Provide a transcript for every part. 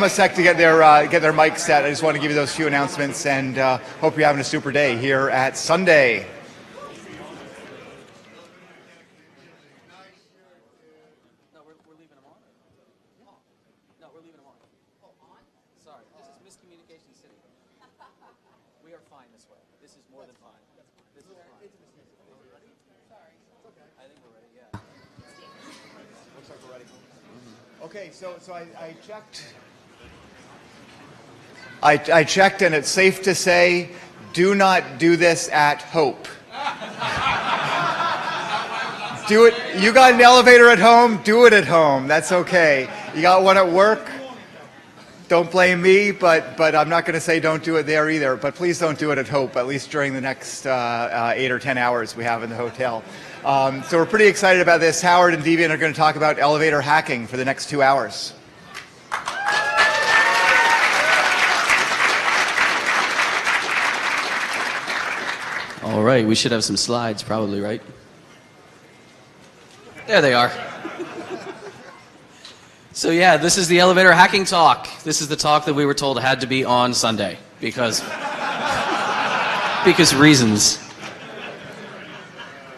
a sec to get their mics set. I just want to give you those few announcements, and hope you're having a super day here at Sunday. Okay, so I checked. I checked, and it's safe to say, do not do this at Hope. Do it. You got an elevator at home? Do it at home. That's okay. You got one at work? Don't blame me, but I'm not going to say don't do it there either. But please don't do it at Hope, at least during the next 8 or 10 hours we have in the hotel. So we're pretty excited about this. Howard and Deviant are going to talk about elevator hacking for the next 2 hours. All right, we should have some slides probably, right? There they are. So yeah, this is the elevator hacking talk. This is the talk that we were told had to be on Sunday because reasons.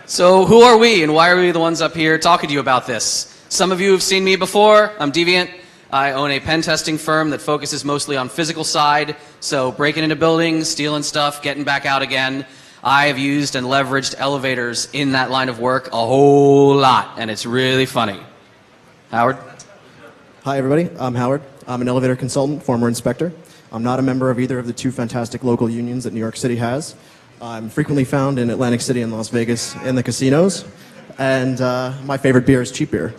So who are we and why are we the ones up here talking to you about this? Some of you have seen me before. I'm Deviant. I own a pen testing firm that focuses mostly on physical side, so breaking into buildings, stealing stuff, getting back out again. I have used and leveraged elevators in that line of work a whole lot, and it's really funny. Howard? Hi, everybody. I'm Howard. I'm an elevator consultant, former inspector. I'm not a member of either of the two fantastic local unions that New York City has. I'm frequently found in Atlantic City and Las Vegas in the casinos, and my favorite beer is cheap beer.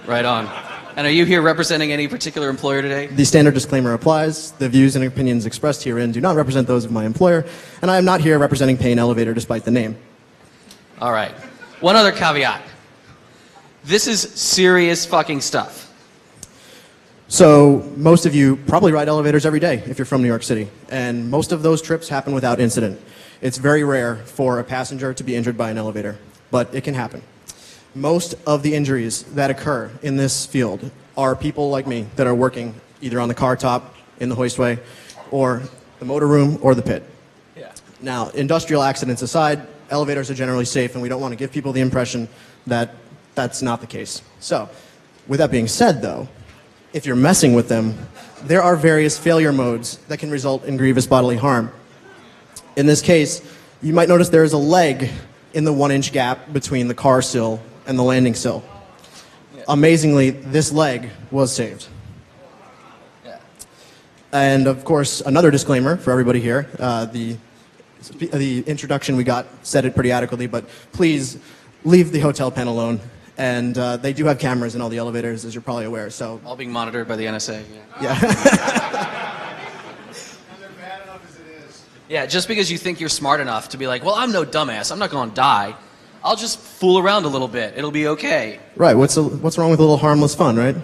Right on. And are you here representing any particular employer today? The standard disclaimer applies. The views and opinions expressed herein do not represent those of my employer, and I am not here representing Payne Elevator despite the name. All right. One other caveat. This is serious fucking stuff. So most of you probably ride elevators every day if you're from New York City, and most of those trips happen without incident. It's very rare for a passenger to be injured by an elevator, but it can happen. Most of the injuries that occur in this field are people like me that are working either on the car top, in the hoistway, or the motor room, or the pit. Yeah. Now, industrial accidents aside, elevators are generally safe, and we don't want to give people the impression that that's not the case. So, with that being said, though, if you're messing with them, there are various failure modes that can result in grievous bodily harm. In this case, you might notice there is a leg in the 1-inch gap between the car sill and the landing sill. Yeah. Amazingly, this leg was saved. Yeah. And of course, another disclaimer for everybody here, the introduction we got said it pretty adequately, but please leave the hotel pen alone. And they do have cameras in all the elevators, as you're probably aware. So all being monitored by the NSA. Yeah. Yeah, just because you think you're smart enough to be like, well, I'm no dumbass, I'm not going to die. I'll just fool around a little bit. It'll be okay. Right. What's wrong with a little harmless fun, right?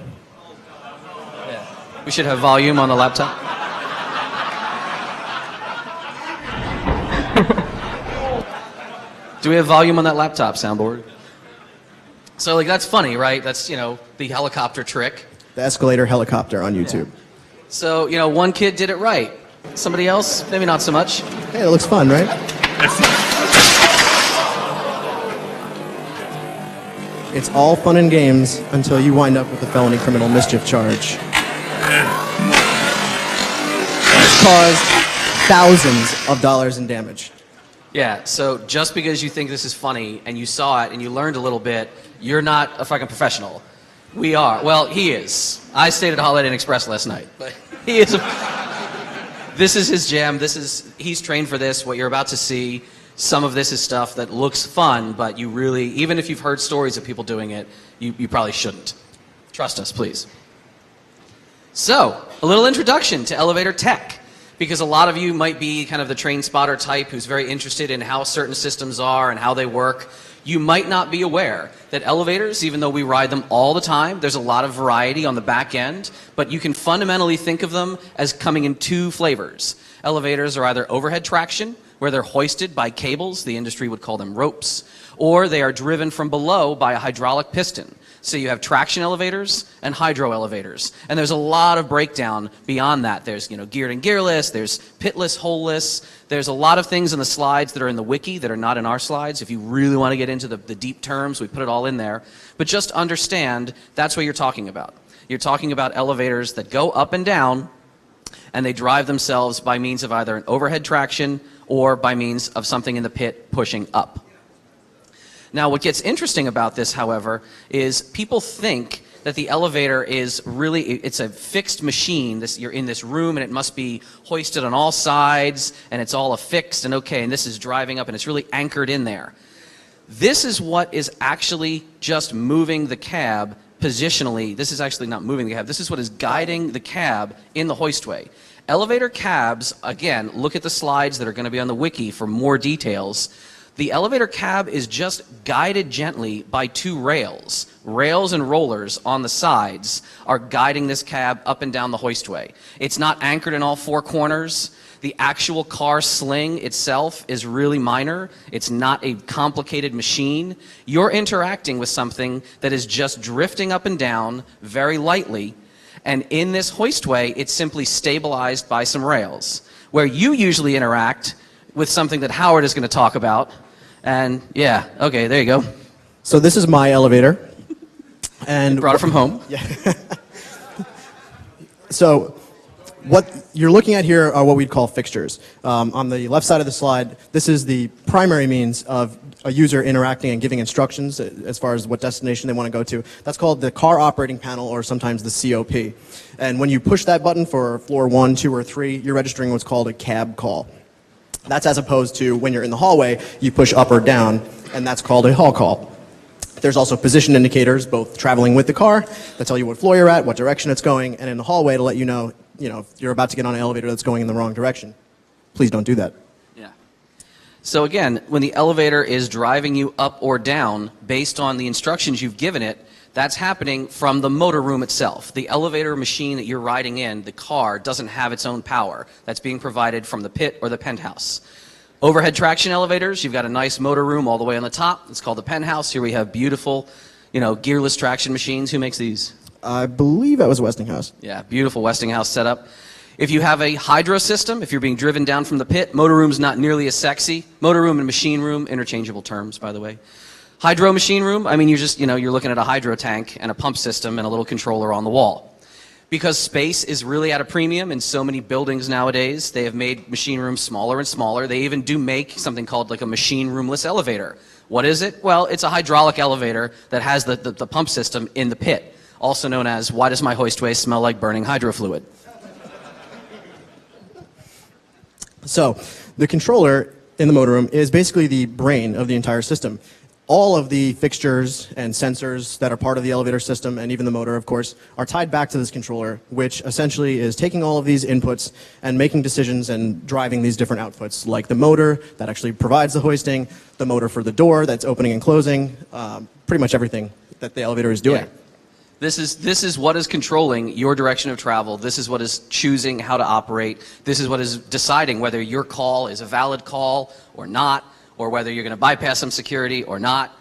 Yeah. We should have volume on the laptop. Do we have volume on that laptop soundboard? So, like, that's funny, right? That's, you know, the helicopter trick. The escalator helicopter on YouTube. Yeah. So, you know, one kid did it right. Somebody else, maybe not so much. Hey, it looks fun, right? It's all fun and games until you wind up with a felony criminal mischief charge. It's caused thousands of dollars in damage. Yeah, so just because you think this is funny and you saw it and you learned a little bit, you're not a fucking professional. We are. Well, he is. I stayed at Holiday Inn Express last night, but he is. This is his jam. He's trained for this. What you're about to see, some of this is stuff that looks fun, but you really, even if you've heard stories of people doing it, you probably shouldn't. Trust us, please. So, a little introduction to elevator tech. Because a lot of you might be kind of the train spotter type who's very interested in how certain systems are and how they work. You might not be aware that elevators, even though we ride them all the time, there's a lot of variety on the back end, but you can fundamentally think of them as coming in two flavors. Elevators are either overhead traction, where they're hoisted by cables, the industry would call them ropes, or they are driven from below by a hydraulic piston. So you have traction elevators and hydro elevators. And there's a lot of breakdown beyond that. There's, geared and gearless, there's pitless, holeless. There's a lot of things in the slides that are in the wiki that are not in our slides. If you really want to get into the deep terms, we put it all in there. But just understand that's what you're talking about. You're talking about elevators that go up and down, and they drive themselves by means of either an overhead traction or by means of something in the pit pushing up. Now, what gets interesting about this, however, is people think that the elevator is really, it's a fixed machine. You're in this room and it must be hoisted on all sides and it's all affixed and okay, and this is driving up and it's really anchored in there. This is what is actually just moving the cab positionally. This is actually not moving the cab. This is what is guiding the cab in the hoistway. Elevator cabs, again, look at the slides that are going to be on the wiki for more details. The elevator cab is just guided gently by two rails. Rails and rollers on the sides are guiding this cab up and down the hoistway. It's not anchored in all four corners. The actual car sling itself is really minor. It's not a complicated machine. You're interacting with something that is just drifting up and down very lightly. And in this hoistway, it's simply stabilized by some rails. Where you usually interact with something that Howard is going to talk about. And yeah, okay, there you go. So this is my elevator. And brought it from home. Yeah. So what you're looking at here are what we'd call fixtures. On the left side of the slide, this is the primary means of a user interacting and giving instructions as far as what destination they want to go to. That's called the car operating panel, or sometimes the COP. And when you push that button for floor 1, 2, or 3, you're registering what's called a cab call. That's as opposed to when you're in the hallway, you push up or down, and that's called a hall call. There's also position indicators, both traveling with the car, that tell you what floor you're at, what direction it's going, and in the hallway to let you know, if you're about to get on an elevator that's going in the wrong direction. Please don't do that. Yeah. So again, when the elevator is driving you up or down based on the instructions you've given it, that's happening from the motor room itself. The elevator machine that you're riding in, the car, doesn't have its own power. That's being provided from the pit or the penthouse. Overhead traction elevators, you've got a nice motor room all the way on the top. It's called the penthouse. Here we have beautiful, gearless traction machines. Who makes these? I believe that was Westinghouse. Yeah, beautiful Westinghouse setup. If you have a hydro system, if you're being driven down from the pit, motor room's not nearly as sexy. Motor room and machine room, interchangeable terms, by the way. Hydro machine room, you're looking at a hydro tank and a pump system and a little controller on the wall. Because space is really at a premium in so many buildings nowadays, they have made machine rooms smaller and smaller. They even do make something called like a machine roomless elevator. What is it? Well, it's a hydraulic elevator that has the pump system in the pit, also known as, why does my hoistway smell like burning hydro fluid? So the controller in the motor room is basically the brain of the entire system. All of the fixtures and sensors that are part of the elevator system, and even the motor, of course, are tied back to this controller, which essentially is taking all of these inputs and making decisions and driving these different outputs, like the motor that actually provides the hoisting, the motor for the door that's opening and closing, pretty much everything that the elevator is doing. Yeah. This is what is controlling your direction of travel. This is what is choosing how to operate. This is what is deciding whether your call is a valid call or not, or whether you're going to bypass some security or not.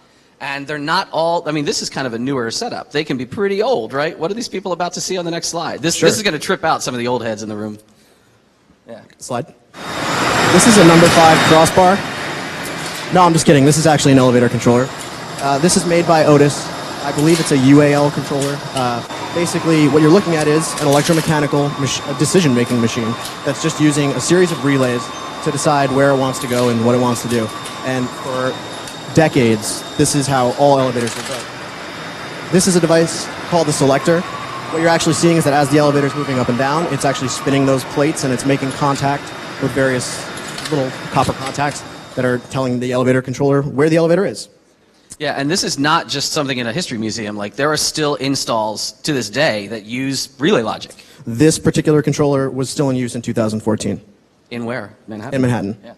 And they're not all, this is kind of a newer setup. They can be pretty old, right? What are these people about to see on the next slide? This is going to trip out some of the old heads in the room. Yeah. Slide. This is a number 5 crossbar. No, I'm just kidding. This is actually an elevator controller. This is made by Otis. I believe it's a UAL controller. Basically, what you're looking at is an electromechanical decision-making machine that's just using a series of relays to decide where it wants to go and what it wants to do. And for decades, this is how all elevators were built. This is a device called the selector. What you're actually seeing is that as the elevator is moving up and down, it's actually spinning those plates and it's making contact with various little copper contacts that are telling the elevator controller where the elevator is. Yeah, and this is not just something in a history museum. Like, there are still installs to this day that use relay logic. This particular controller was still in use in 2014. In where? Manhattan? In Manhattan. Yeah.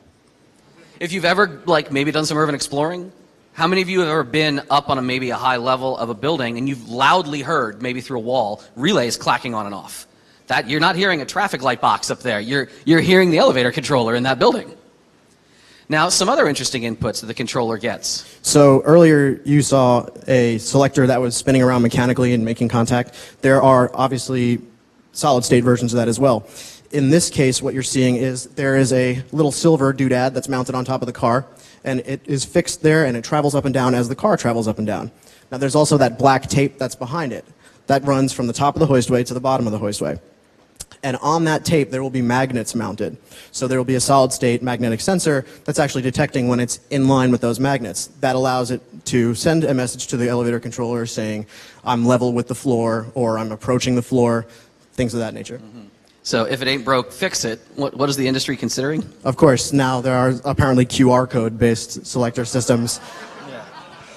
If you've ever, maybe done some urban exploring, how many of you have ever been up on maybe a high level of a building and you've loudly heard, maybe through a wall, relays clacking on and off? That you're not hearing a traffic light box up there. You're hearing the elevator controller in that building. Now, some other interesting inputs that the controller gets. So earlier you saw a selector that was spinning around mechanically and making contact. There are obviously solid state versions of that as well. In this case, what you're seeing is there is a little silver doodad that's mounted on top of the car, and it is fixed there, and it travels up and down as the car travels up and down. Now there's also that black tape that's behind it. That runs from the top of the hoistway to the bottom of the hoistway. And on that tape, there will be magnets mounted. So there will be a solid-state magnetic sensor that's actually detecting when it's in line with those magnets. That allows it to send a message to the elevator controller saying, I'm level with the floor, or I'm approaching the floor, things of that nature. Mm-hmm. So if it ain't broke, fix it. What is the industry considering? Of course, now there are apparently QR code-based selector systems. Yeah.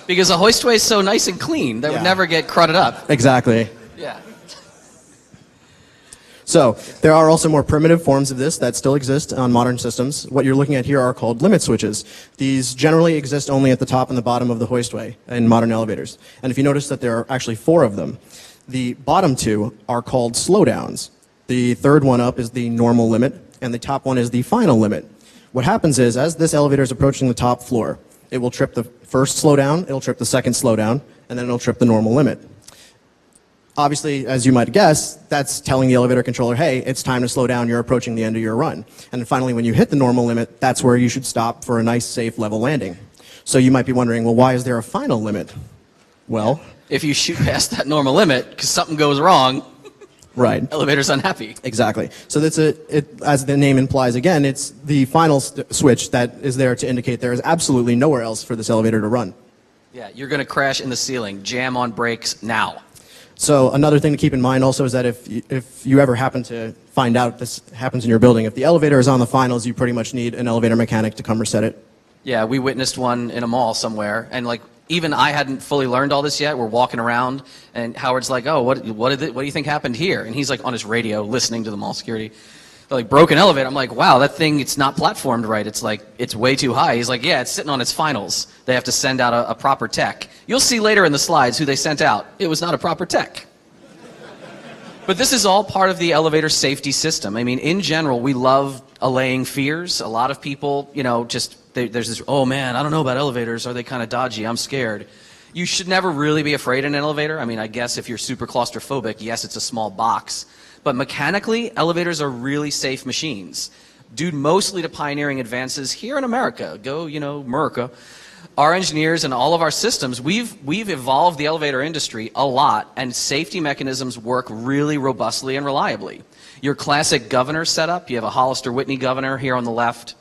Because a hoistway is so nice and clean, that would never get crudded up. Exactly. Yeah. So there are also more primitive forms of this that still exist on modern systems. What you're looking at here are called limit switches. These generally exist only at the top and the bottom of the hoistway in modern elevators. And if you notice that there are actually 4 of them, the bottom 2 are called slowdowns. The third one up is the normal limit, and the top one is the final limit. What happens is, as this elevator is approaching the top floor, it will trip the first slowdown, it'll trip the second slowdown, and then it'll trip the normal limit. Obviously, as you might guess, that's telling the elevator controller, hey, it's time to slow down, you're approaching the end of your run. And then finally, when you hit the normal limit, that's where you should stop for a nice, safe, level landing. So you might be wondering, well, why is there a final limit? Well, if you shoot past that normal limit, because something goes wrong, right. Elevator's unhappy. Exactly. So that's as the name implies, again, it's the final switch that is there to indicate there is absolutely nowhere else for this elevator to run. Yeah, you're going to crash in the ceiling. Jam on brakes now. So another thing to keep in mind also is that if you ever happen to find out this happens in your building, if the elevator is on the finals, you pretty much need an elevator mechanic to come reset it. Yeah, we witnessed one in a mall somewhere, and like even I hadn't fully learned all this yet. We're walking around, and Howard's like, "Oh, what do you think happened here?" And he's like on his radio listening to the mall security. They're like, broken elevator. I'm like, wow, that thing, it's not platformed right. It's like, it's way too high. He's like, yeah, it's sitting on its finals. They have to send out a proper tech. You'll see later in the slides who they sent out. It was not a proper tech. But this is all part of the elevator safety system. I mean, in general, we love allaying fears. A lot of people, you know, there's this, oh man, I don't know about elevators. Are they kind of dodgy? I'm scared. You should never really be afraid in an elevator. I mean, I guess if you're super claustrophobic, yes, it's a small box. But mechanically, elevators are really safe machines. Due mostly to pioneering advances here in America, go, you know, America. Our engineers and all of our systems, we've evolved the elevator industry a lot, and safety mechanisms work really robustly and reliably. Your classic governor setup, you have a Hollister Whitney governor here on the left.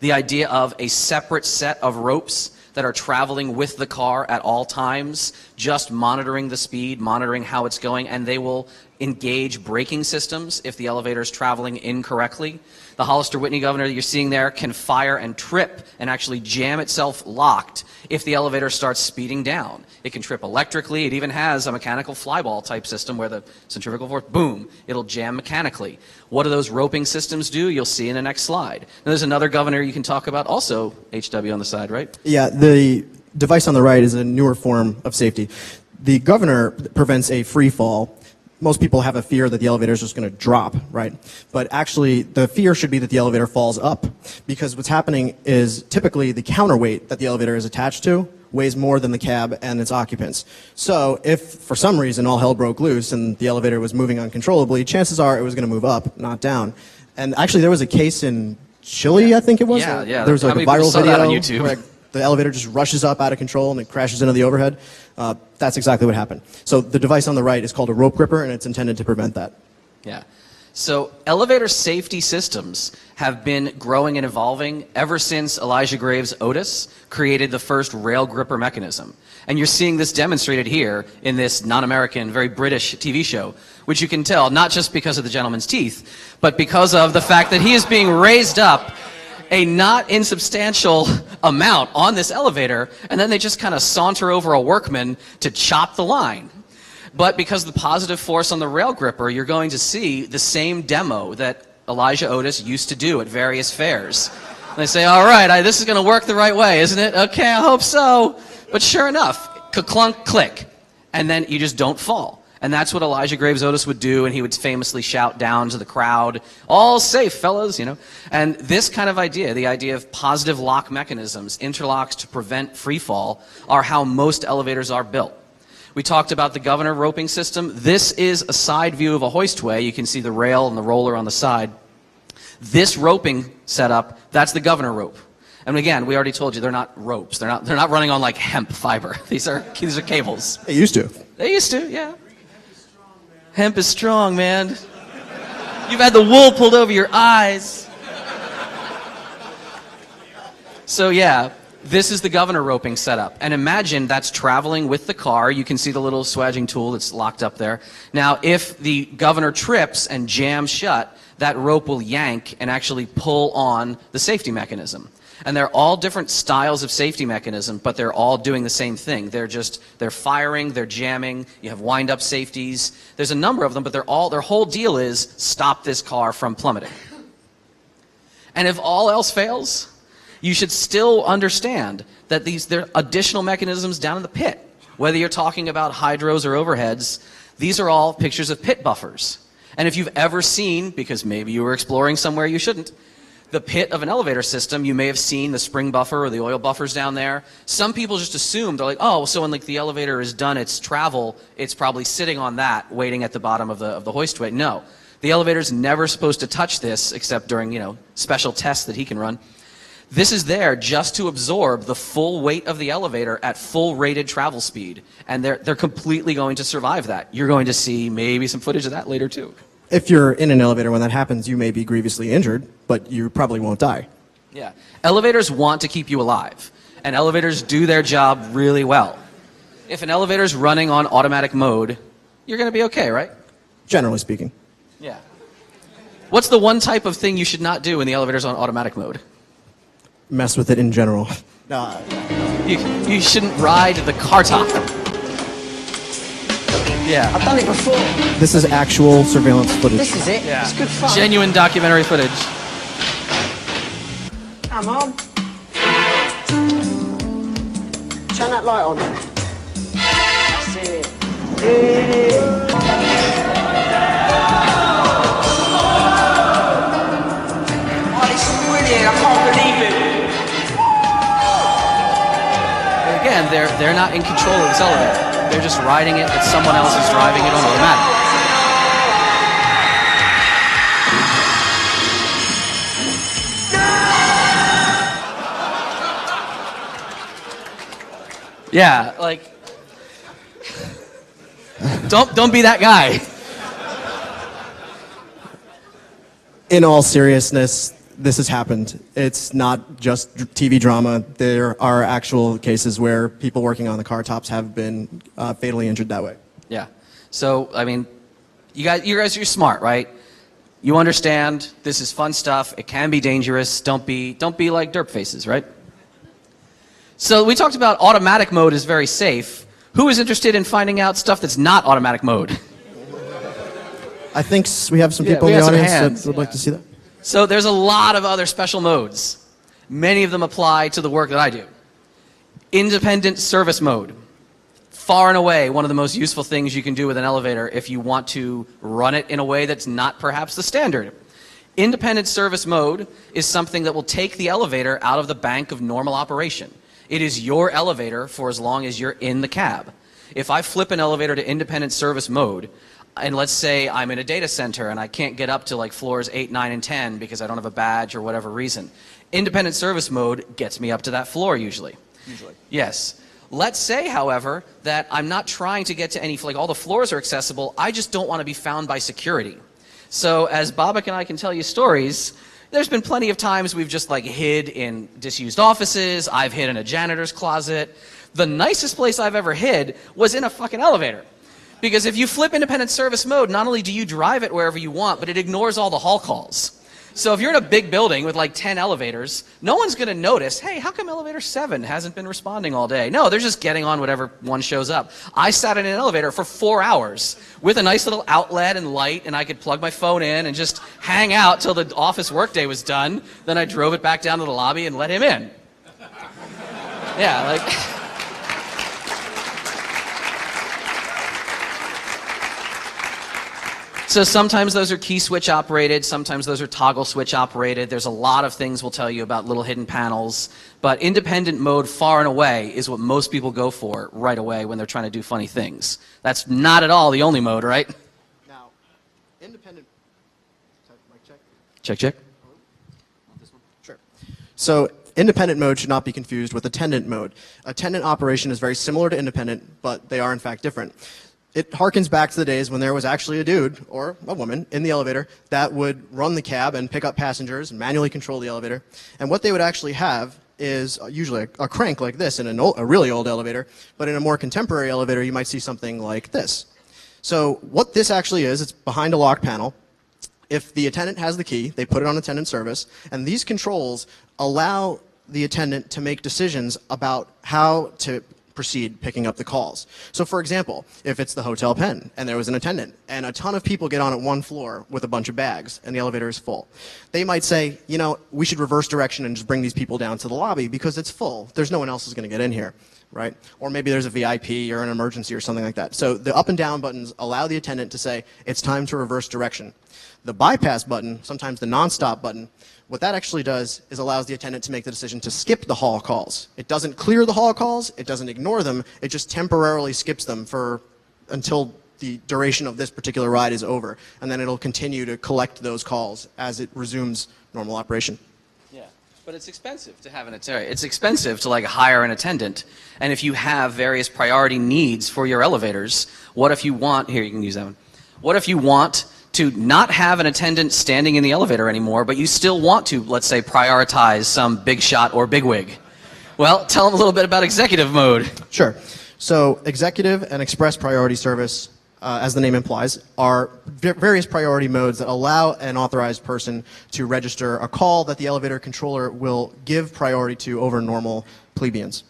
The idea of a separate set of ropes that are traveling with the car at all times, just monitoring the speed, monitoring how it's going, and they will engage braking systems if the elevator is traveling incorrectly. The Hollister Whitney governor that you're seeing there can fire and trip and actually jam itself locked if the elevator starts speeding down. It can trip electrically. It even has a mechanical flyball type system where the centrifugal force, boom, it'll jam mechanically. What do those roping systems do? You'll see in the next slide. Now, there's another governor you can talk about, also HW on the side, right? Yeah, the device on the right is a newer form of safety. The governor prevents a free fall. Most people have a fear that the elevator is just going to drop, right? But actually, the fear should be that the elevator falls up, because what's happening is typically the counterweight that the elevator is attached to weighs more than the cab and its occupants. So if for some reason all hell broke loose and the elevator was moving uncontrollably, chances are it was going to move up, not down. And actually, there was a case in Chile, I think it was. Yeah. There was like How a many people viral saw video that on YouTube? where the elevator just rushes up out of control and it crashes into the overhead. That's exactly what happened. So the device on the right is called a rope gripper, and it's intended to prevent that. Yeah. So elevator safety systems have been growing and evolving ever since Elijah Graves Otis created the first rail gripper mechanism. And you're seeing this demonstrated here in this non-American, very British TV show, which you can tell not just because of the gentleman's teeth, but because of the fact that he is being raised up a not insubstantial amount on this elevator, and then they just kind of saunter over a workman to chop the line. But because of the positive force on the rail gripper, you're going to see the same demo that Elijah Otis used to do at various fairs. And they say, all right, this is going to work the right way, isn't it? Okay, I hope so. But sure enough, clunk, click, and then you just don't fall. And that's what Elijah Graves Otis would do, and he would famously shout down to the crowd, "All safe, fellas," you know. And this kind of idea, the idea of positive lock mechanisms, interlocks to prevent free fall, are how most elevators are built. We talked about the governor roping system. This is a side view of a hoistway. You can see the rail and the roller on the side. This roping setup, that's the governor rope. And again, we already told you they're not ropes. They're not running on like hemp fiber. These are cables. They used to. They used to, yeah. Hemp is strong, man. You've had the wool pulled over your eyes. So yeah, this is the governor roping setup. And imagine that's traveling with the car. You can see the little swaging tool that's locked up there. Now, if the governor trips and jams shut, that rope will yank and actually pull on the safety mechanism. And they're all different styles of safety mechanism, but they're all doing the same thing. They're firing, they're jamming, you have wind-up safeties. There's a number of them, but their whole deal is stop this car from plummeting. And if all else fails, you should still understand that there are additional mechanisms down in the pit. Whether you're talking about hydros or overheads, these are all pictures of pit buffers. And if you've ever seen, because maybe you were exploring somewhere you shouldn't, the pit of an elevator system, you may have seen the spring buffer or the oil buffers down there. Some people just assume, they're like, oh, so when like the elevator is done its travel, it's probably sitting on that, waiting at the bottom of the hoistway. No, the elevator's never supposed to touch this except during, you know, special tests that he can run. This is there just to absorb the full weight of the elevator at full rated travel speed. And they're completely going to survive that. You're going to see maybe some footage of that later too. If you're in an elevator when that happens, you may be grievously injured, but you probably won't die. Yeah. Elevators want to keep you alive, and elevators do their job really well. If an elevator's running on automatic mode, you're going to be okay, right? Generally speaking. Yeah. What's the one type of thing you should not do when the elevator's on automatic mode? Mess with it in general. You shouldn't ride the car top. Yeah. I've done it before. This is actual surveillance footage. This is it. Yeah. It's good fun. Genuine documentary footage. Come on. Turn that light on. That's it. Oh, this is brilliant. I can't believe it. But again, they're not in control of this elevator. They're just riding it, but someone else is driving it on automatic. Yeah, like, don't be that guy. In all seriousness, this has happened. It's not just TV drama. There are actual cases where people working on the car tops have been fatally injured that way. Yeah. So, I mean, you guys, you're smart, right? You understand this is fun stuff. It can be dangerous. Don't be like derp faces, right? So we talked about automatic mode is very safe. Who is interested in finding out stuff that's not automatic mode? I think we have some people we in the have some audience hands. that would like to see that. So there's a lot of other special modes. Many of them apply to the work that I do. Independent service mode. Far and away one of the most useful things you can do with an elevator if you want to run it in a way that's not perhaps the standard. Independent service mode is something that will take the elevator out of the bank of normal operation. It is your elevator for as long as you're in the cab. If I flip an elevator to independent service mode, and let's say I'm in a data center and I can't get up to like floors 8, 9, and 10 because I don't have a badge or whatever reason, independent service mode gets me up to that floor usually. Yes. Let's say, however, that I'm not trying to get to any, like all the floors are accessible, I just don't want to be found by security. So as Babak and I can tell you stories, there's been plenty of times we've just like hid in disused offices, I've hid in a janitor's closet. The nicest place I've ever hid was in a fucking elevator. Because if you flip independent service mode, not only do you drive it wherever you want, but it ignores all the hall calls. So if you're in a big building with like 10 elevators, no one's going to notice, hey, how come elevator 7 hasn't been responding all day? No, they're just getting on whatever one shows up. I sat in an elevator for 4 hours with a nice little outlet and light, and I could plug my phone in and just hang out till the office workday was done. Then I drove it back down to the lobby and let him in. Yeah, like... So sometimes those are key switch operated, sometimes those are toggle switch operated. There's a lot of things we'll tell you about little hidden panels, but independent mode far and away is what most people go for right away when they're trying to do funny things. That's not at all the only mode, right? Now, independent. Mic check. Check, check. Sure. So independent mode should not be confused with attendant mode. Attendant operation is very similar to independent, but they are in fact different. It harkens back to the days when there was actually a dude or a woman in the elevator that would run the cab and pick up passengers and manually control the elevator. And what they would actually have is usually a crank like this in a really old elevator, but in a more contemporary elevator you might see something like this. So what this actually is, it's behind a lock panel. If the attendant has the key, they put it on attendant service, and these controls allow the attendant to make decisions about how to proceed picking up the calls. So for example, if it's the Hotel Penn and there was an attendant and a ton of people get on at one floor with a bunch of bags and the elevator is full, they might say, you know, we should reverse direction and just bring these people down to the lobby because it's full. There's no one else who's going to get in here, right? Or maybe there's a VIP or an emergency or something like that. So the up and down buttons allow the attendant to say, it's time to reverse direction. The bypass button, sometimes the non-stop button, what that actually does is allows the attendant to make the decision to skip the hall calls. It doesn't clear the hall calls, it doesn't ignore them, it just temporarily skips them until the duration of this particular ride is over. And then it'll continue to collect those calls as it resumes normal operation. Yeah, but it's expensive to have an attendant. It's expensive to like hire an attendant. And if you have various priority needs for your elevators, what if you want, here you can use that one. What if you want to not have an attendant standing in the elevator anymore, but you still want to, let's say, prioritize some big shot or bigwig? Well, tell them a little bit about executive mode. Sure. So executive and express priority service, as the name implies, are various priority modes that allow an authorized person to register a call that the elevator controller will give priority to over normal plebeians.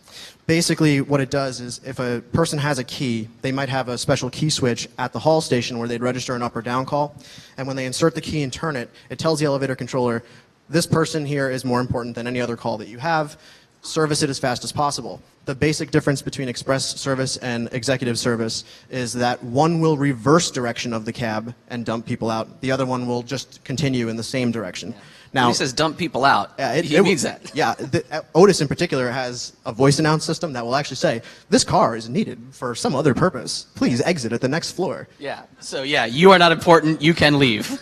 Basically, what it does is if a person has a key, they might have a special key switch at the hall station where they'd register an up or down call. And when they insert the key and turn it, it tells the elevator controller, this person here is more important than any other call that you have. Service it as fast as possible. The basic difference between express service and executive service is that one will reverse direction of the cab and dump people out. The other one will just continue in the same direction. Yeah. Now, when he says dump people out, he means that. Yeah, Otis in particular has a voice announce system that will actually say, this car is needed for some other purpose. Please exit at the next floor. Yeah, so yeah, you are not important, you can leave.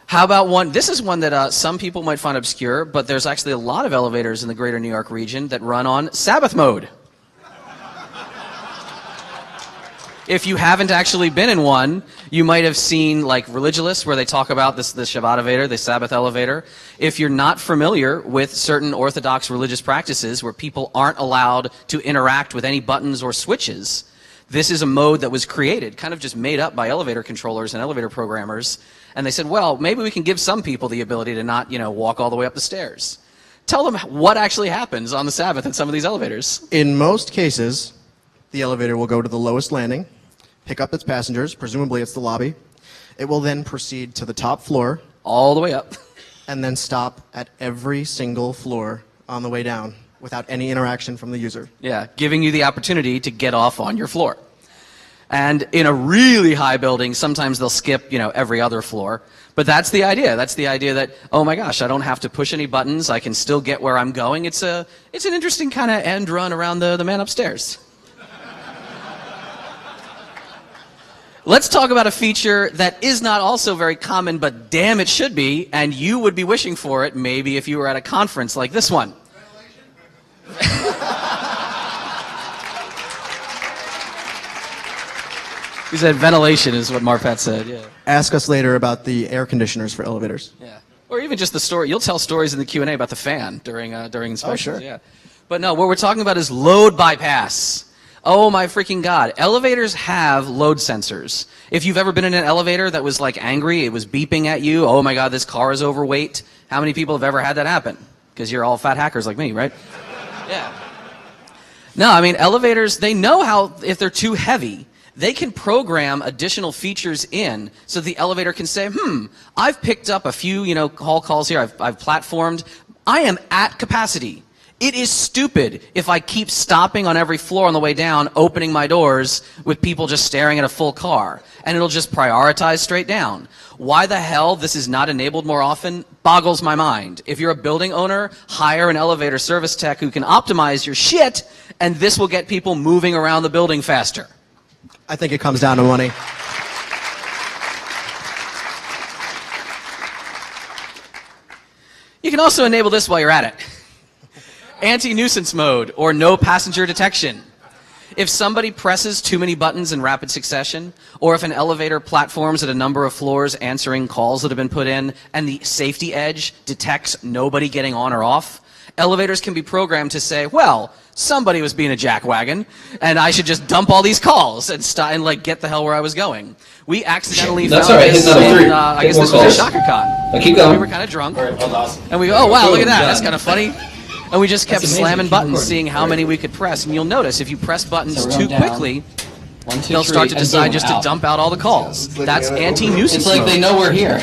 How about one, this is one that some people might find obscure, but there's actually a lot of elevators in the greater New York region that run on Sabbath mode. If you haven't actually been in one, you might have seen like Religulous, where they talk about the Shabbat elevator, the Sabbath elevator. If you're not familiar with certain Orthodox religious practices where people aren't allowed to interact with any buttons or switches, this is a mode that was created, kind of just made up by elevator controllers and elevator programmers. And they said, well, maybe we can give some people the ability to not, walk all the way up the stairs. Tell them what actually happens on the Sabbath in some of these elevators. In most cases, the elevator will go to the lowest landing, pick up its passengers, presumably it's the lobby. It will then proceed to the top floor. All the way up. And then stop at every single floor on the way down without any interaction from the user. Yeah, giving you the opportunity to get off on your floor. And in a really high building, sometimes they'll skip, every other floor. But that's the idea. That's the idea that, oh my gosh, I don't have to push any buttons. I can still get where I'm going. It's an interesting kind of end run around the man upstairs. Let's talk about a feature that is not also very common, but damn it should be, and you would be wishing for it maybe if you were at a conference like this one. He said ventilation is what Marpat said, yeah. Ask us later about the air conditioners for elevators. Yeah. Or even just the story. You'll tell stories in the Q&A about the fan during inspections. Oh, sure. Yeah. But no, what we're talking about is load bypass. Oh my freaking God. Elevators have load sensors. If you've ever been in an elevator that was like angry, it was beeping at you, oh my God, this car is overweight. How many people have ever had that happen? Because you're all fat hackers like me, right? Yeah. No, I mean, elevators, they know how, if they're too heavy, they can program additional features in so the elevator can say, I've picked up a few, hall calls here, I've platformed. I am at capacity. It is stupid if I keep stopping on every floor on the way down, opening my doors with people just staring at a full car, and it'll just prioritize straight down. Why the hell this is not enabled more often boggles my mind. If you're a building owner, hire an elevator service tech who can optimize your shit, and this will get people moving around the building faster. I think it comes down to money. You can also enable this while you're at it. Anti-nuisance mode, or no passenger detection. If somebody presses too many buttons in rapid succession, or if an elevator platforms at a number of floors answering calls that have been put in, and the safety edge detects nobody getting on or off, elevators can be programmed to say, well, somebody was being a jackwagon, and I should just dump all these calls and get the hell where I was going. We accidentally found this in, I guess this was a ShakaCon. Keep going. We were kind of drunk, and we go, oh wow, look at that, that's kind of funny. And we just kept slamming buttons, seeing how many we could press. And you'll notice if you press buttons too quickly, they'll start to decide just to dump out all the calls. That's anti-nuisance mode. It's like they know we're here.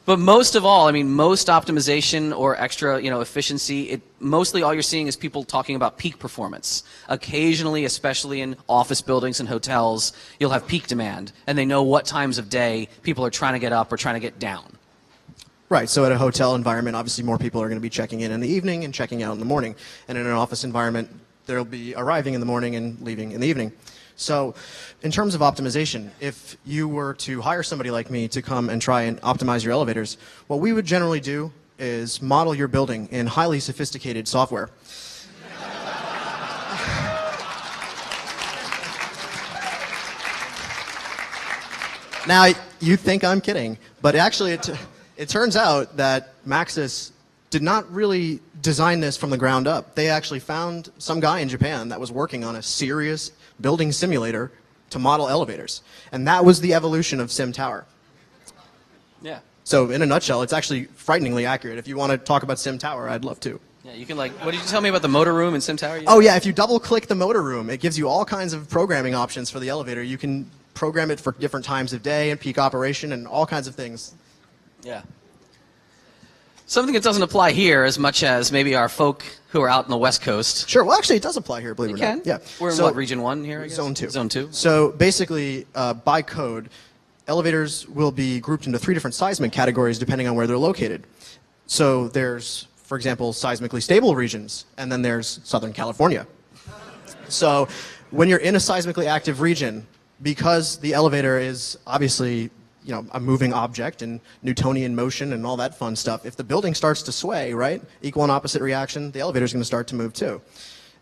But most of all, I mean, most optimization or extra, efficiency, mostly all you're seeing is people talking about peak performance. Occasionally, especially in office buildings and hotels, you'll have peak demand, and they know what times of day people are trying to get up or trying to get down. Right, so at a hotel environment, obviously more people are going to be checking in the evening and checking out in the morning. And in an office environment, they'll be arriving in the morning and leaving in the evening. So in terms of optimization, if you were to hire somebody like me to come and try and optimize your elevators, what we would generally do is model your building in highly sophisticated software. Now, you think I'm kidding, but actually it turns out that Maxis did not really design this from the ground up. They actually found some guy in Japan that was working on a serious building simulator to model elevators. And that was the evolution of Sim Tower. Yeah. So in a nutshell, it's actually frighteningly accurate. If you want to talk about Sim Tower, I'd love to. Yeah, you can what did you tell me about the motor room in Sim Tower? Oh yeah, if you double click the motor room, it gives you all kinds of programming options for the elevator. You can program it for different times of day and peak operation and all kinds of things. Yeah. Something that doesn't apply here as much as maybe our folk who are out in the West Coast. Sure. Well, actually, it does apply here, believe it or not. Yeah. We're in what, Region 1 here, I guess? Zone 2. Zone 2. So basically, by code, elevators will be grouped into 3 different seismic categories depending on where they're located. So there's, for example, seismically stable regions, and then there's Southern California. So when you're in a seismically active region, because the elevator is obviously a moving object and Newtonian motion and all that fun stuff, if the building starts to sway, right, equal and opposite reaction, the elevator is going to start to move too.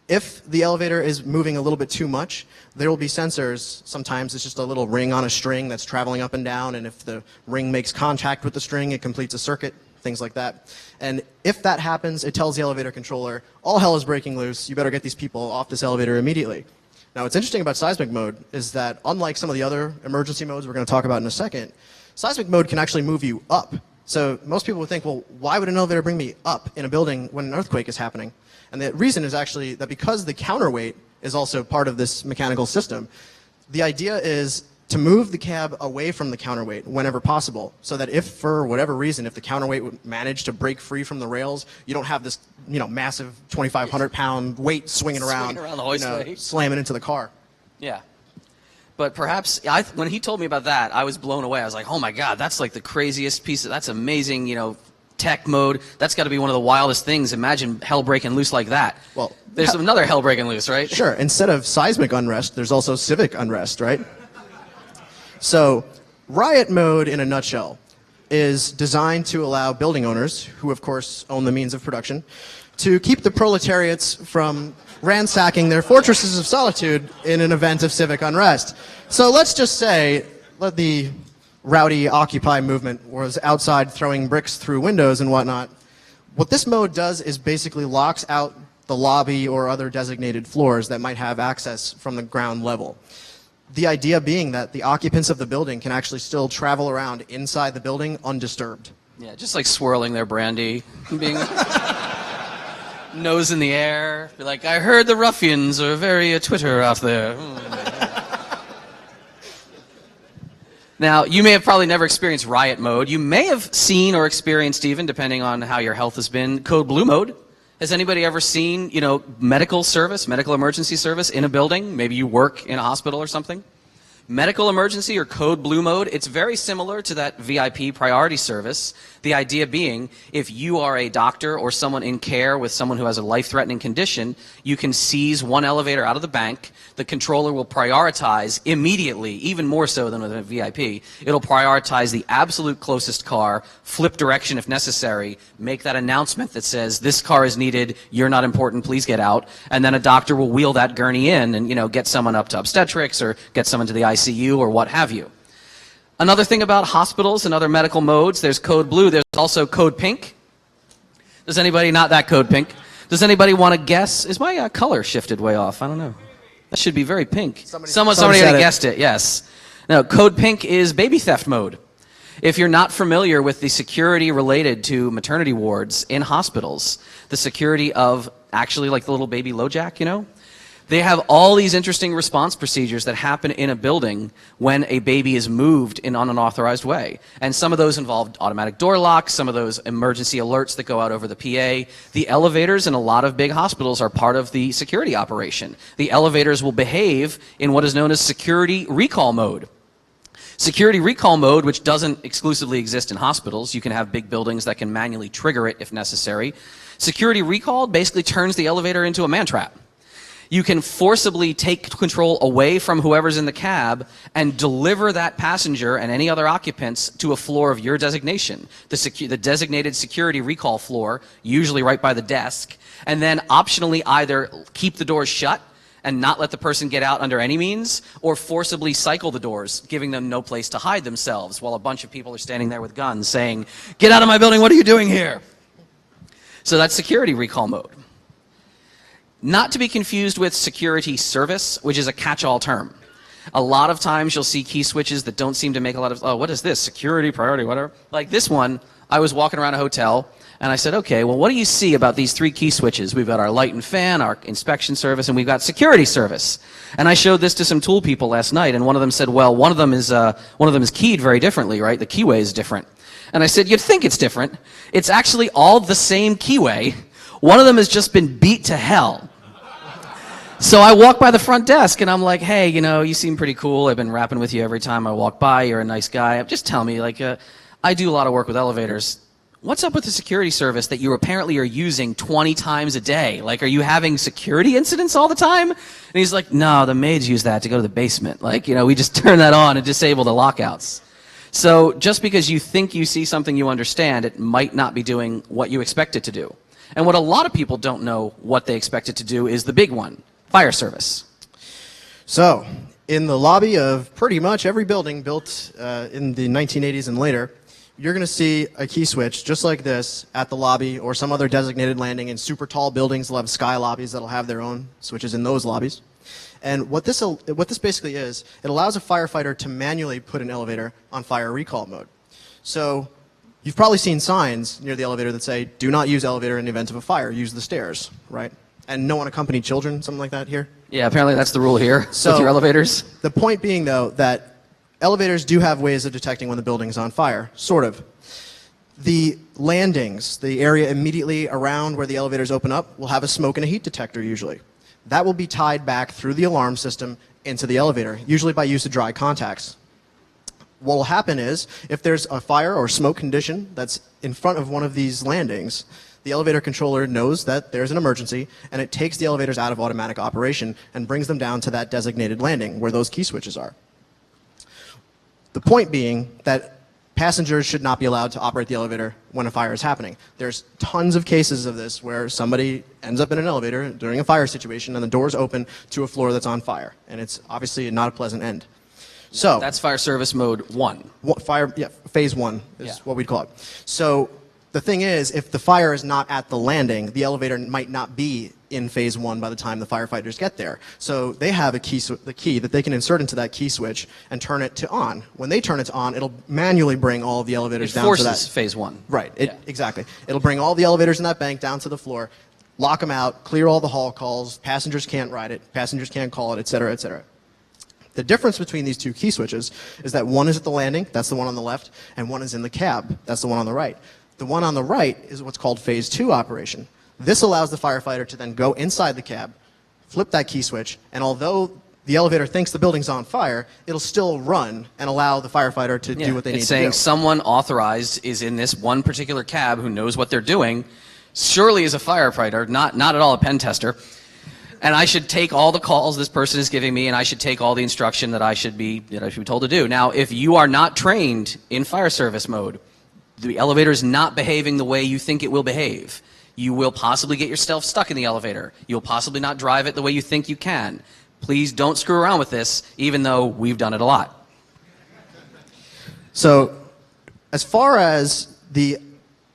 If the elevator is moving a little bit too much, there will be sensors. Sometimes it's just a little ring on a string that's traveling up and down, and if the ring makes contact with the string, it completes a circuit, things like that. And if that happens, it tells the elevator controller, all hell is breaking loose, you better get these people off this elevator immediately. Now, what's interesting about seismic mode is that, unlike some of the other emergency modes we're going to talk about in a second, seismic mode can actually move you up. So most people would think, well, why would an elevator bring me up in a building when an earthquake is happening? And the reason is actually that because the counterweight is also part of this mechanical system, the idea is to move the cab away from the counterweight whenever possible, so that if, for whatever reason, if the counterweight would manage to break free from the rails, you don't have this, massive 2,500-pound weight swinging around the hoistway. Slamming into the car. Yeah. But perhaps, when he told me about that, I was blown away. I was like, oh my God, that's like the craziest piece that's amazing, tech mode. That's got to be one of the wildest things. Imagine hell breaking loose like that. Well, there's another hell breaking loose, right? Sure. Instead of seismic unrest, there's also civic unrest, right? So, riot mode, in a nutshell, is designed to allow building owners, who of course own the means of production, to keep the proletariats from ransacking their fortresses of solitude in an event of civic unrest. So let's just say, let the rowdy Occupy movement was outside throwing bricks through windows and whatnot. What this mode does is basically locks out the lobby or other designated floors that might have access from the ground level. The idea being that the occupants of the building can actually still travel around inside the building undisturbed. Yeah, just like swirling their brandy, being nose in the air, be like, I heard the ruffians are very Twitter out there. Now, you may have probably never experienced riot mode. You may have seen or experienced, even depending on how your health has been, code blue mode. Has anybody ever seen, medical service, medical emergency service in a building? Maybe you work in a hospital or something. Medical emergency or code blue mode, it's very similar to that VIP priority service. The idea being, if you are a doctor or someone in care with someone who has a life-threatening condition, you can seize one elevator out of the bank. The controller will prioritize immediately, even more so than with a VIP. It'll prioritize the absolute closest car, flip direction if necessary, make that announcement that says, this car is needed, you're not important, please get out. And then a doctor will wheel that gurney in and, get someone up to obstetrics or get someone to the ICU or what have you. Another thing about hospitals and other medical modes, there's code blue, there's also code pink. Does anybody, not that code pink, does anybody want to guess? Is my color shifted way off? I don't know. That should be very pink. Somebody already guessed it, yes. No, code pink is baby theft mode. If you're not familiar with the security related to maternity wards in hospitals, the security of actually like the little baby LoJack, they have all these interesting response procedures that happen in a building when a baby is moved in an unauthorized way. And some of those involve automatic door locks, some of those emergency alerts that go out over the PA. The elevators in a lot of big hospitals are part of the security operation. The elevators will behave in what is known as security recall mode. Security recall mode, which doesn't exclusively exist in hospitals, you can have big buildings that can manually trigger it if necessary. Security recall basically turns the elevator into a man trap. You can forcibly take control away from whoever's in the cab and deliver that passenger and any other occupants to a floor of your designation, the designated security recall floor, usually right by the desk, and then optionally either keep the doors shut and not let the person get out under any means, or forcibly cycle the doors, giving them no place to hide themselves while a bunch of people are standing there with guns saying, "Get out of my building, what are you doing here?" So that's security recall mode. Not to be confused with security service, which is a catch-all term. A lot of times you'll see key switches that don't seem to make a lot of, what is this? Security, priority, whatever. Like this one, I was walking around a hotel, and I said, okay, well, what do you see about these 3 key switches? We've got our light and fan, our inspection service, and we've got security service. And I showed this to some tool people last night, and one of them said, well, one of them is keyed very differently, right? The keyway is different. And I said, you'd think it's different. It's actually all the same keyway. One of them has just been beat to hell. So I walk by the front desk and I'm like, hey, you seem pretty cool. I've been rapping with you every time I walk by. You're a nice guy. Just tell me, I do a lot of work with elevators. What's up with the security service that you apparently are using 20 times a day? Are you having security incidents all the time? And he's like, no, the maids use that to go to the basement. We just turn that on and disable the lockouts. So just because you think you see something you understand, it might not be doing what you expect it to do. And what a lot of people don't know what they expect it to do is the big one. Fire service. So, in the lobby of pretty much every building built in the 1980s and later, you're going to see a key switch just like this at the lobby or some other designated landing. In super tall buildings, they'll have sky lobbies that'll have their own switches in those lobbies. And what this basically is, it allows a firefighter to manually put an elevator on fire recall mode. So, you've probably seen signs near the elevator that say, do not use elevator in the event of a fire, use the stairs, right? And no unaccompanied children, something like that here? Yeah, apparently that's the rule here with your elevators. The point being, though, that elevators do have ways of detecting when the building's on fire, sort of. The landings, the area immediately around where the elevators open up, will have a smoke and a heat detector usually. That will be tied back through the alarm system into the elevator, usually by use of dry contacts. What will happen is, if there's a fire or smoke condition that's in front of one of these landings, the elevator controller knows that there's an emergency, and it takes the elevators out of automatic operation and brings them down to that designated landing where those key switches are. The point being that passengers should not be allowed to operate the elevator when a fire is happening. There's tons of cases of this where somebody ends up in an elevator during a fire situation and the doors open to a floor that's on fire, and it's obviously not a pleasant end. So that's fire service mode 1. Phase 1 is what we'd call it. So the thing is, if the fire is not at the landing, the elevator might not be in phase 1 by the time the firefighters get there. So they have the key that they can insert into that key switch and turn it to on. When they turn it to on, it'll manually bring all of the elevators down to that. It forces phase 1. Right, exactly. It'll bring all the elevators in that bank down to the floor, lock them out, clear all the hall calls, passengers can't ride it, passengers can't call it, et cetera, et cetera. The difference between these two key switches is that one is at the landing, that's the one on the left, and one is in the cab, that's the one on the right. The one on the right is what's called phase 2 operation. This allows the firefighter to then go inside the cab, flip that key switch, and although the elevator thinks the building's on fire, it'll still run and allow the firefighter to do what they need to do. It's saying someone authorized is in this one particular cab who knows what they're doing, surely is a firefighter, not at all a pen tester. And I should take all the calls this person is giving me, and I should take all the instruction that I should be told to do. Now, if you are not trained in fire service mode, the elevator is not behaving the way you think it will behave. You will possibly get yourself stuck in the elevator. You'll possibly not drive it the way you think you can. Please don't screw around with this, even though we've done it a lot. So, as far as the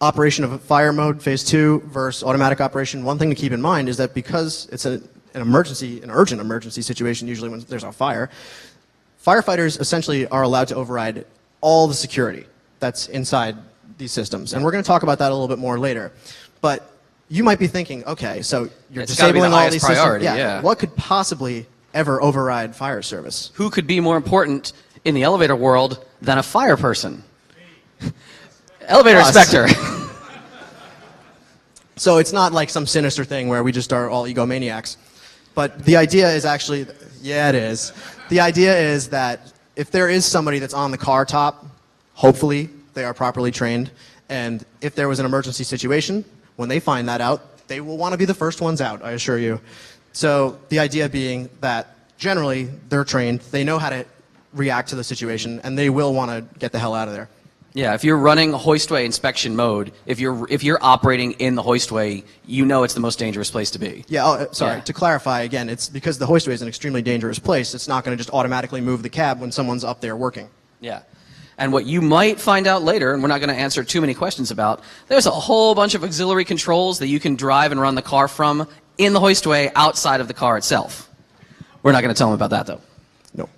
operation of fire mode, phase 2 versus automatic operation, one thing to keep in mind is that because it's an urgent emergency situation, usually when there's a fire, firefighters essentially are allowed to override all the security that's inside these systems. And we're going to talk about that a little bit more later. But you might be thinking, okay, so you're disabling all these priority, systems. yeah. What could possibly ever override fire service? Who could be more important in the elevator world than a fire person? Elevator inspector. So it's not like some sinister thing where we just are all egomaniacs. But the idea is actually, yeah, it is. The idea is that if there is somebody that's on the car top, hopefully they are properly trained. And if there was an emergency situation, when they find that out, they will want to be the first ones out, I assure you. So the idea being that generally they're trained, they know how to react to the situation, and they will want to get the hell out of there. Yeah, if you're running hoistway inspection mode, if you're operating in the hoistway, you know it's the most dangerous place to be. Yeah, sorry. Yeah. To clarify again, it's because the hoistway is an extremely dangerous place. It's not going to just automatically move the cab when someone's up there working. Yeah. And what you might find out later, and we're not going to answer too many questions about, there's a whole bunch of auxiliary controls that you can drive and run the car from in the hoistway outside of the car itself. We're not going to tell them about that, though. No.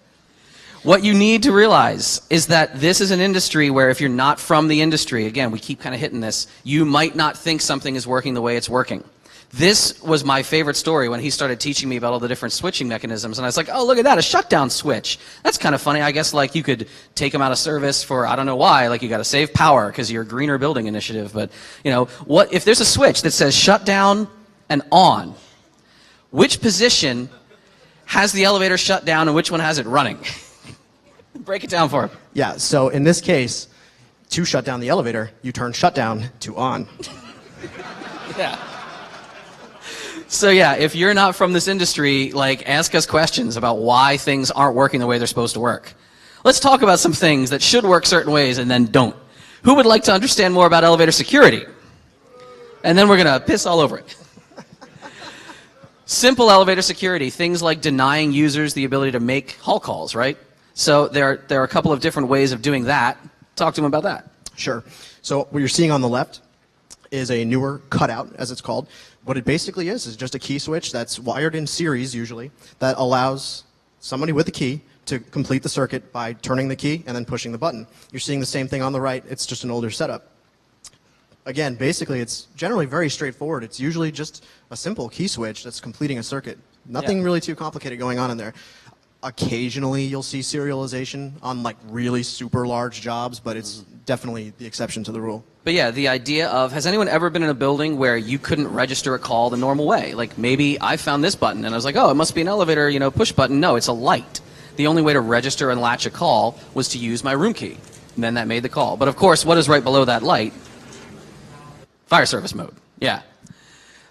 What you need to realize is that this is an industry where if you're not from the industry, again, we keep kind of hitting this, you might not think something is working the way it's working. This was my favorite story when he started teaching me about all the different switching mechanisms, and I was like, oh, look at that, a shutdown switch. That's kind of funny. I guess like you could take them out of service for, I don't know why, like you got to save power because you're a greener building initiative, but you know, what if there's a switch that says shut down and on, which position has the elevator shut down and which one has it running? Break it down for him. Yeah, so in this case, to shut down the elevator, you turn shutdown to on. Yeah. So yeah, if you're not from this industry, like ask us questions about why things aren't working the way they're supposed to work. Let's talk about some things that should work certain ways and then don't. Who would like to understand more about elevator security? And then we're going to piss all over it. Simple elevator security, things like denying users the ability to make hall calls, right? So there are a couple of different ways of doing that. Talk to them about that. Sure. So what you're seeing on the left is a newer cutout, as it's called. What it basically is just a key switch that's wired in series, usually, that allows somebody with a key to complete the circuit by turning the key and then pushing the button. You're seeing the same thing on the right. It's just an older setup. Again, basically, it's generally very straightforward. It's usually just a simple key switch that's completing a circuit. Nothing really too complicated going on in there. Occasionally, you'll see serialization on like really super large jobs, but it's definitely the exception to the rule. But yeah, the idea of, has anyone ever been in a building where you couldn't register a call the normal way? Like maybe I found this button and I was like, oh, it must be an elevator, you know, push button. No, it's a light. The only way to register and latch a call was to use my room key. And then that made the call. But of course, what is right below that light? Fire service mode. Yeah.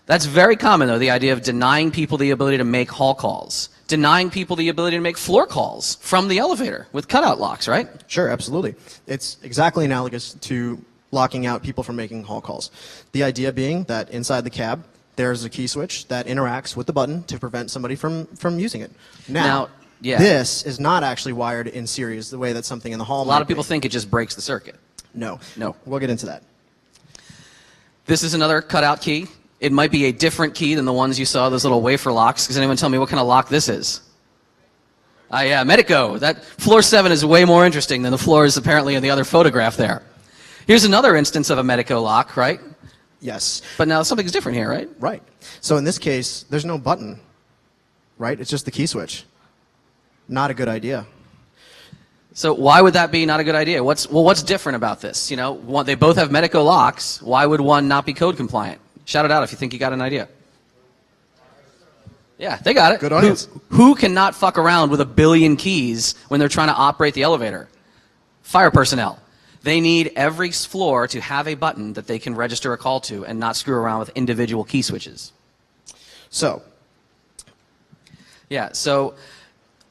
That's very common, though, the idea of denying people the ability to make hall calls. Denying people the ability to make floor calls from the elevator with cutout locks, right? Sure, absolutely. It's exactly analogous to locking out people from making hall calls. The idea being that inside the cab, there's a key switch that interacts with the button to prevent somebody from using it. Now yeah. This is not actually wired in series the way that something in the hall A lot of people think it just breaks the circuit. No. No. We'll get into that. This is another cutout key. It might be a different key than the ones you saw, those little wafer locks. Does anyone tell me what kind of lock this is? Yeah, Medico. That floor 7 is way more interesting than the floors apparently in the other photograph there. Here's another instance of a Medico lock, right? Yes. But now something's different here, right? Right. So in this case, there's no button, right? It's just the key switch. not a good idea. So why would that be not a good idea? What's different about this? You know, they both have Medico locks. Why would one not be code compliant? Shout it out if you think you got an idea. Yeah, they got it. Good audience. Who cannot fuck around with 1 billion keys when they're trying to operate the elevator? Fire personnel. They need every floor to have a button that they can register a call to and not screw around with individual key switches. So, yeah, so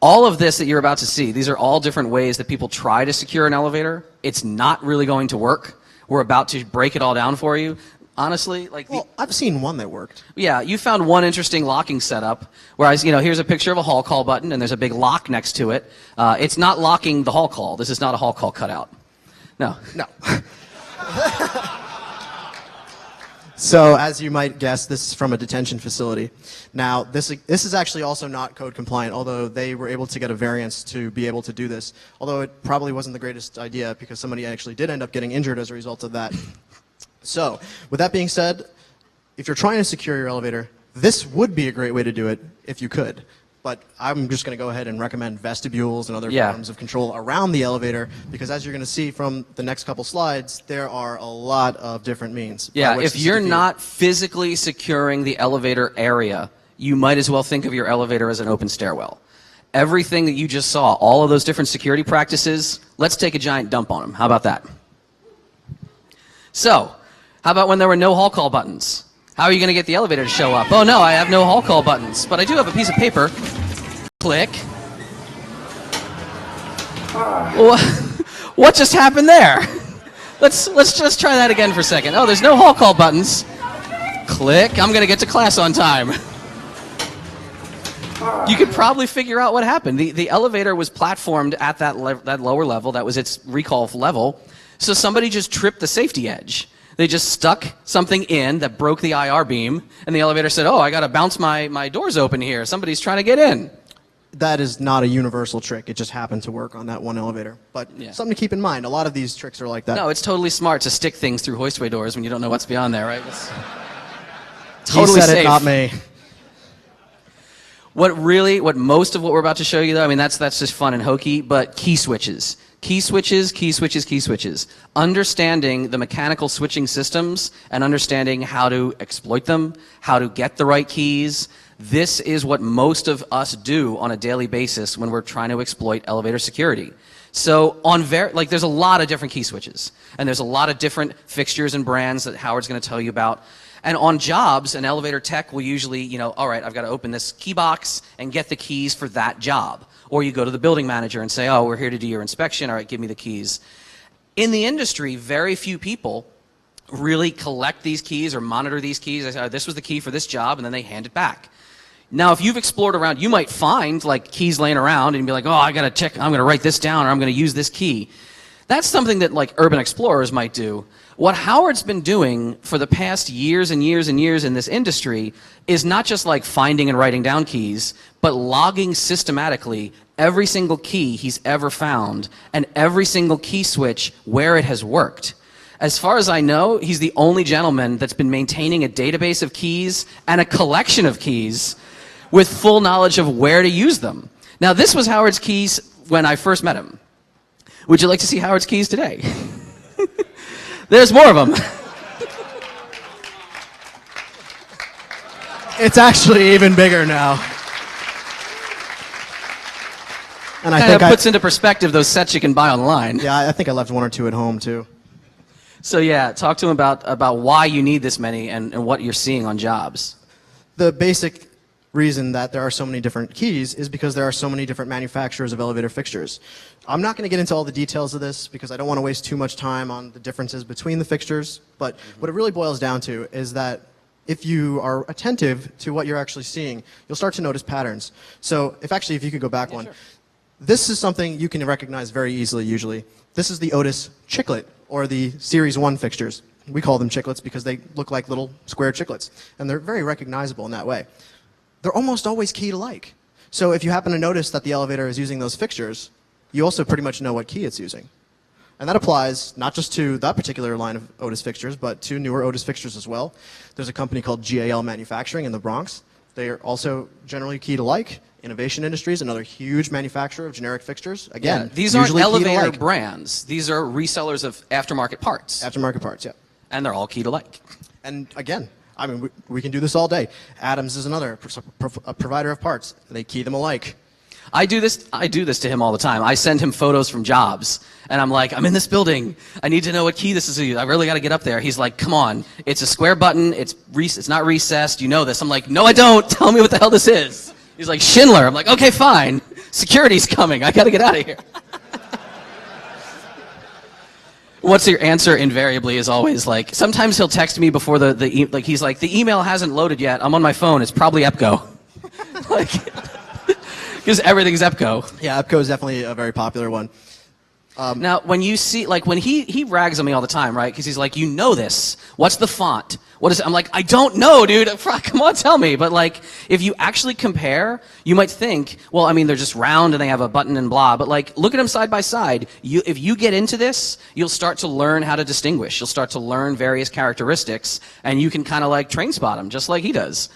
all of this that you're about to see, these are all different ways that people try to secure an elevator. It's not really going to work. We're about to break it all down for you. Honestly, like, well, I've seen one that worked. yeah, you found one interesting locking setup, whereas, you know, here's a picture of a hall call button, and there's a big lock next to it. It's not locking the hall call. This is not a hall call cutout. No. No. So, as you might guess, this is from a detention facility. Now, this is actually also not code compliant, although they were able to get a variance to be able to do this. Although it probably wasn't the greatest idea because somebody actually did end up getting injured as a result of that. So, with that being said, if you're trying to secure your elevator, this would be a great way to do it if you could. But I'm just going to go ahead and recommend vestibules and other forms of control around the elevator because as you're going to see from the next couple slides, there are a lot of different means. Yeah, if you're not physically securing the elevator area, you might as well think of your elevator as an open stairwell. Everything that you just saw, all of those different security practices, let's take a giant dump on them. How about that? So, how about when there were no hall call buttons? How are you going to get the elevator to show up? Oh no, I have no hall call buttons, but I do have a piece of paper. Click. What just happened there? Let's just try that again for a second. Oh, there's no hall call buttons. Click. I'm going to get to class on time. You could probably figure out what happened. The elevator was platformed at that lower level. That was its recall level. So somebody just tripped the safety edge. They just stuck something in that broke the IR beam, and the elevator said, oh, I got to bounce my doors open here. Somebody's trying to get in. That is not a universal trick. It just happened to work on that one elevator. But something to keep in mind, a lot of these tricks are like that. No, it's totally smart to stick things through hoistway doors when you don't know what's beyond there, right? It's totally he said safe. It, not me. What most of what we're about to show you, though, I mean, that's just fun and hokey, but key switches. Key switches, key switches, key switches. Understanding the mechanical switching systems and understanding how to exploit them, how to get the right keys. This is what most of us do on a daily basis when we're trying to exploit elevator security. So there's a lot of different key switches, and there's a lot of different fixtures and brands that Howard's going to tell you about. And on jobs, an elevator tech will usually, you know, all right, I've got to open this key box and get the keys for that job. Or you go to the building manager and say, oh, we're here to do your inspection. All right, give me the keys. In the industry, very few people really collect these keys or monitor these keys. They say, oh, this was the key for this job, and then they hand it back. Now, if you've explored around, you might find like keys laying around and be like, oh, I got to check, I'm going to write this down, or I'm going to use this key. That's something that like urban explorers might do. What Howard's been doing for the past years and years and years in this industry is not just like finding and writing down keys, but logging systematically every single key he's ever found and every single key switch where it has worked. As far as I know, he's the only gentleman that's been maintaining a database of keys and a collection of keys with full knowledge of where to use them. Now, this was Howard's keys when I first met him. Would you like to see Howard's keys today? There's more of them. It's actually even bigger now. And I Kind think of puts into perspective those sets you can buy online. Yeah, I think I left one or two at home too. So yeah, talk to him about why you need this many and what you're seeing on jobs. The basic reason that there are so many different keys is because there are so many different manufacturers of elevator fixtures. I'm not going to get into all the details of this because I don't want to waste too much time on the differences between the fixtures, but what it really boils down to is that if you are attentive to what you're actually seeing, you'll start to notice patterns. So if you could go back one. Sure. This is something you can recognize very easily usually. This is the Otis chiclet, or the Series 1 fixtures. We call them chiclets because they look like little square chiclets, and they're very recognizable in that way. They're almost always keyed alike. So if you happen to notice that the elevator is using those fixtures, you also pretty much know what key it's using. And that applies not just to that particular line of Otis fixtures, but to newer Otis fixtures as well. There's a company called GAL Manufacturing in the Bronx. They are also generally keyed alike. Innovation Industries, another huge manufacturer of generic fixtures. Again, these aren't usually key to elevator like. brands. These are resellers of aftermarket parts. Aftermarket parts, yeah. And they're all key to like. And again, I mean, we can do this all day. Adams is another a provider of parts. They key them alike. I do this to him all the time. I send him photos from jobs, and I'm like, I'm in this building. I need to know what key this is. I really got to get up there. He's like, come on. It's a square button. It's not recessed. You know this. I'm like, no, I don't. Tell me what the hell this is. He's like, Schindler. I'm like, okay, fine. Security's coming. I got to get out of here. What's your answer invariably is always like, sometimes he'll text me before he's like, the email hasn't loaded yet. I'm on my phone. It's probably EPCO. Like, because everything's EPCO. Yeah, EPCO is definitely a very popular one. Now, when you see, like, when he rags on me all the time, right? Because he's like, you know this. What's the font? What is it? I'm like, I don't know, dude. Come on, tell me. But, like, if you actually compare, you might think, well, I mean, they're just round and they have a button and blah. But, like, look at them side by side. If you get into this, you'll start to learn how to distinguish. You'll start to learn various characteristics, and you can kind of, like, train spot them, just like he does.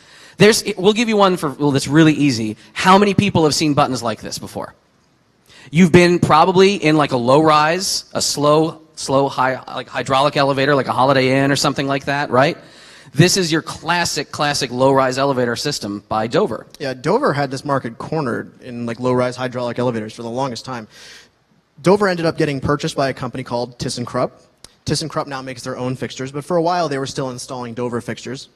We'll give you one that's really easy. How many people have seen buttons like this before? You've been probably in like a low rise, a slow high, like hydraulic elevator, like a Holiday Inn or something like that, right? This is your classic low rise elevator system by Dover. Yeah, Dover had this market cornered in like low rise hydraulic elevators for the longest time. Dover ended up getting purchased by a company called ThyssenKrupp. ThyssenKrupp now makes their own fixtures, but for a while they were still installing Dover fixtures.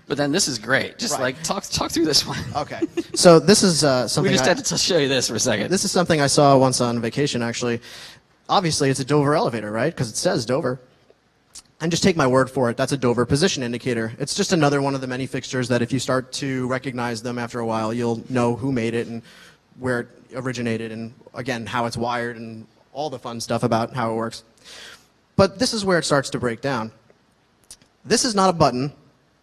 But then this is great. Just right. like talk through this one. Okay, so this is something We just had to show you this for a second. This is something I saw once on vacation, actually. Obviously, it's a Dover elevator, right? Because it says Dover. And just take my word for it, that's a Dover position indicator. It's just another one of the many fixtures that if you start to recognize them after a while, you'll know who made it and where it originated and, again, how it's wired and all the fun stuff about how it works. But this is where it starts to break down. This is not a button.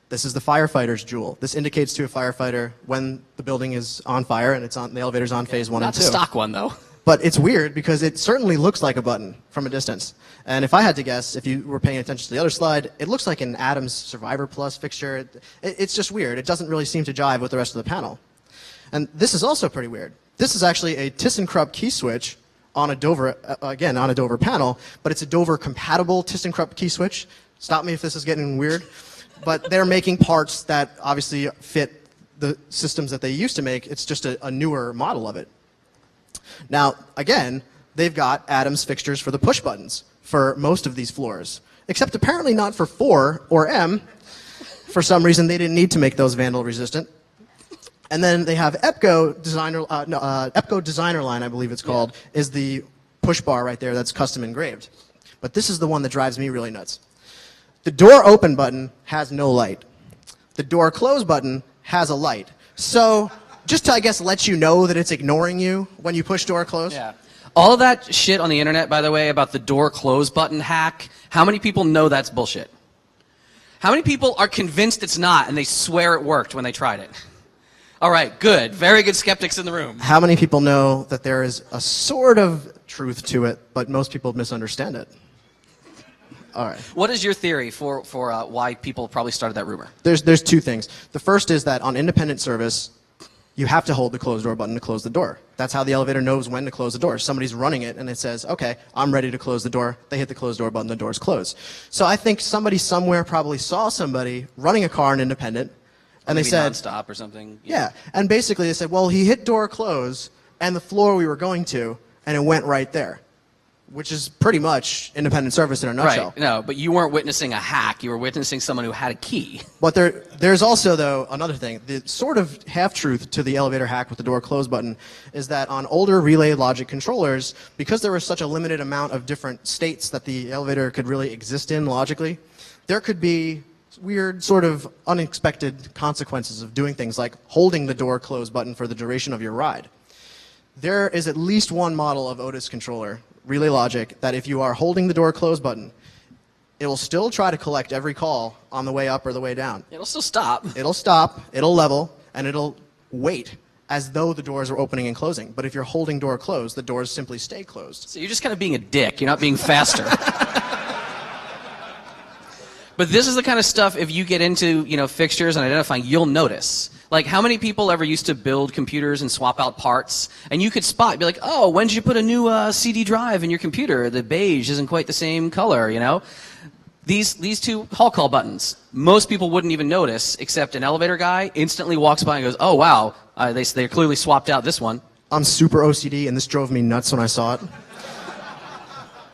This is the firefighter's jewel. This indicates to a firefighter when the building is on fire and the elevator's on phase 1 and 2. Not the stock one, though. But it's weird because it certainly looks like a button from a distance. And if I had to guess, if you were paying attention to the other slide, it looks like an Adams Survivor Plus fixture. It's just weird. It doesn't really seem to jive with the rest of the panel. And this is also pretty weird. This is actually a ThyssenKrupp key switch on a Dover, again, on a Dover panel, but it's a Dover compatible ThyssenKrupp key switch. Stop me if this is getting weird. But they're making parts that obviously fit the systems that they used to make. It's just a newer model of it. Now, again, they've got Adams fixtures for the push buttons for most of these floors, except apparently not for 4 or M. For some reason, they didn't need to make those vandal resistant. And then they have EPCO Designer Line, I believe it's called, is the push bar right there that's custom engraved. But this is the one that drives me really nuts. The door open button has no light. The door close button has a light. So just to, I guess, let you know that it's ignoring you when you push door close. Yeah. All of that shit on the internet, by the way, about the door close button hack, how many people know that's bullshit? How many people are convinced it's not and they swear it worked when they tried it? All right, good. Very good skeptics in the room. How many people know that there is a sort of truth to it, but most people misunderstand it? All right. What is your theory for why people probably started that rumor? There's two things. The first is that on independent service, you have to hold the closed door button to close the door. That's how the elevator knows when to close the door. Somebody's running it and it says, okay, I'm ready to close the door. They hit the closed door button, the door's closed. So I think somebody somewhere probably saw somebody running a car in independent and Maybe they said, nonstop or something. yeah. And basically they said, well, he hit door close and the floor we were going to, and it went right there. Which is pretty much independent service in a nutshell. Right. No, but you weren't witnessing a hack. You were witnessing someone who had a key. But there's also, though, another thing. The sort of half-truth to the elevator hack with the door close button is that on older relay logic controllers, because there was such a limited amount of different states that the elevator could really exist in logically, there could be weird sort of unexpected consequences of doing things like holding the door close button for the duration of your ride. There is at least one model of Otis controller, relay logic, that if you are holding the door close button, it will still try to collect every call on the way up or the way down. It'll still stop. It'll stop, it'll level, and it'll wait as though the doors are opening and closing. But if you're holding door closed, the doors simply stay closed. So you're just kind of being a dick. You're not being faster. But this is the kind of stuff, if you get into, fixtures and identifying, you'll notice. Like, how many people ever used to build computers and swap out parts, and you could spot, be like, oh, when did you put a new CD drive in your computer? The beige isn't quite the same color, you know? These two hall call buttons, most people wouldn't even notice, except an elevator guy instantly walks by and goes, oh, wow, they clearly swapped out this one. I'm super OCD, and this drove me nuts when I saw it.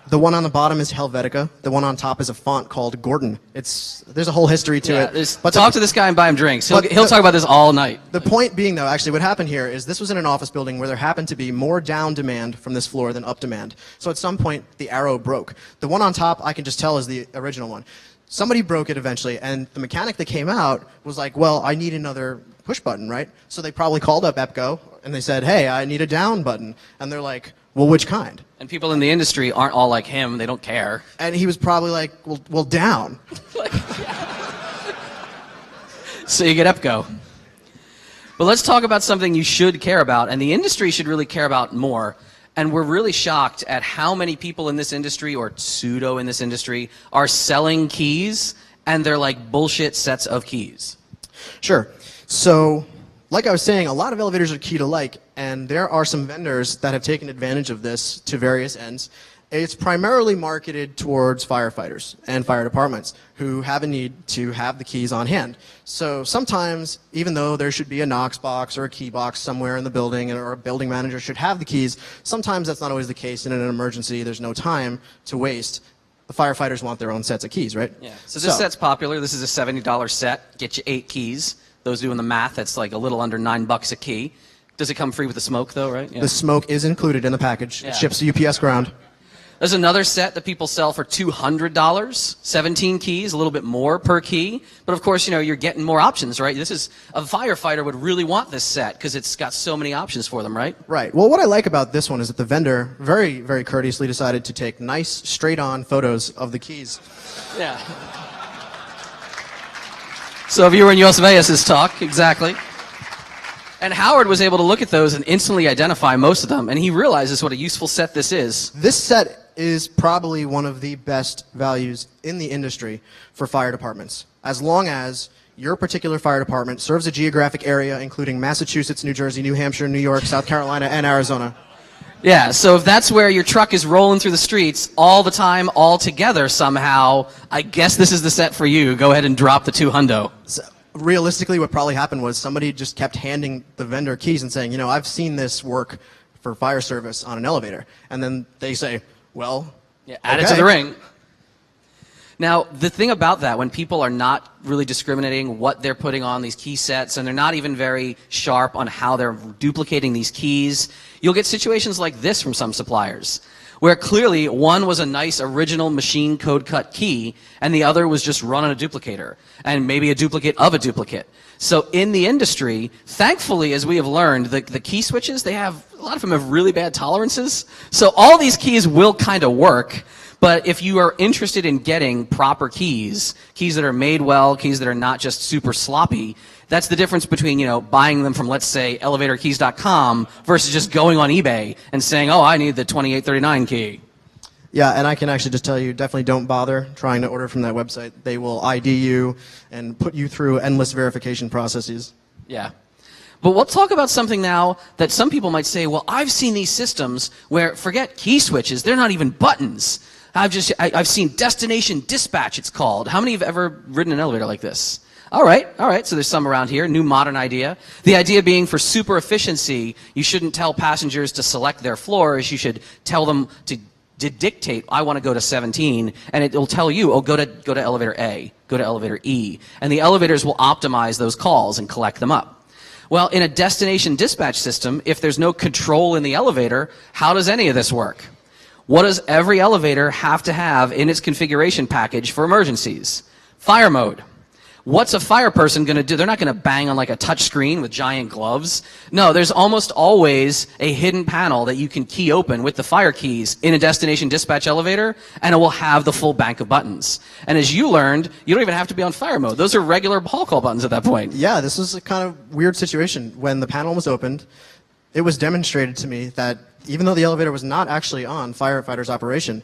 The one on the bottom is Helvetica. The one on top is a font called Gordon. There's a whole history to it. But talk to this guy and buy him drinks. He'll talk about this all night. The point being, though, actually what happened here is this was in an office building where there happened to be more down demand from this floor than up demand. So at some point, the arrow broke. The one on top, I can just tell, is the original one. Somebody broke it eventually, and the mechanic that came out was like, well, I need another push button, right? So they probably called up EPCO, and they said, hey, I need a down button. And they're like, well, which kind? And people in the industry aren't all like him. They don't care. And he was probably like, well down. So you get EPCO. But let's talk about something you should care about, and the industry should really care about more. And we're really shocked at how many people in this industry, or pseudo in this industry, are selling keys, and they're like bullshit sets of keys. Sure. So, like I was saying, a lot of elevators are key to like, and there are some vendors that have taken advantage of this to various ends. It's primarily marketed towards firefighters and fire departments who have a need to have the keys on hand. So sometimes, even though there should be a Knox box or a key box somewhere in the building, or a building manager should have the keys, sometimes that's not always the case. In an emergency, there's no time to waste. The firefighters want their own sets of keys, right? Yeah. So this set's popular. This is a $70 set. Get you 8 keys. Those doing the math, that's like a little under $9 a key. Does it come free with the smoke, though, right? Yeah. The smoke is included in the package. It ships to UPS ground. There's another set that people sell for $200, 17 keys, a little bit more per key. But of course, you know, you're getting more options, right? This is, a firefighter would really want this set because it's got so many options for them, right? Right. Well, what I like about this one is that the vendor very, very courteously decided to take nice, straight-on photos of the keys. Yeah. So if you were in Jos Vegas' talk, exactly. And Howard was able to look at those and instantly identify most of them, and he realizes what a useful set this is. This set is probably one of the best values in the industry for fire departments, as long as your particular fire department serves a geographic area including Massachusetts, New Jersey, New Hampshire, New York, South Carolina, and Arizona. Yeah, so if that's where your truck is rolling through the streets all the time, all together somehow, I guess this is the set for you. Go ahead and drop the $200. So, realistically, what probably happened was somebody just kept handing the vendor keys and saying, you know, I've seen this work for fire service on an elevator. And then they say, well, add it to the ring. Now, the thing about that, when people are not really discriminating what they're putting on these key sets, and they're not even very sharp on how they're duplicating these keys, you'll get situations like this from some suppliers, where clearly one was a nice original machine code cut key, and the other was just run on a duplicator, and maybe a duplicate of a duplicate. So in the industry, thankfully, as we have learned, the key switches, a lot of them have really bad tolerances. So all these keys will kind of work, but if you are interested in getting proper keys that are made well, keys that are not just super sloppy, that's the difference between, you know, buying them from, let's say, elevatorkeys.com versus just going on eBay and saying, oh, I need the 2839 key. Yeah, and I can actually just tell you, definitely don't bother trying to order from that website. They will ID you and put you through endless verification processes. Yeah. But we'll talk about something now that some people might say, well, I've seen these systems where, forget key switches, they're not even buttons. I've seen destination dispatch, it's called. How many have ever ridden an elevator like this? All right, so there's some around here, new modern idea. The idea being for super efficiency, you shouldn't tell passengers to select their floors, you should tell them to dictate, I want to go to 17, and it will tell you, oh, go to elevator A, go to elevator E, and the elevators will optimize those calls and collect them up. Well, in a destination dispatch system, if there's no control in the elevator, how does any of this work? What does every elevator have to have in its configuration package for emergencies? Fire mode. What's a fire person going to do? They're not going to bang on like a touch screen with giant gloves. No, there's almost always a hidden panel that you can key open with the fire keys in a destination dispatch elevator, and it will have the full bank of buttons. And as you learned, you don't even have to be on fire mode. Those are regular hall call buttons at that point. Yeah, this was a kind of weird situation. When the panel was opened, it was demonstrated to me that even though the elevator was not actually on firefighters' operation,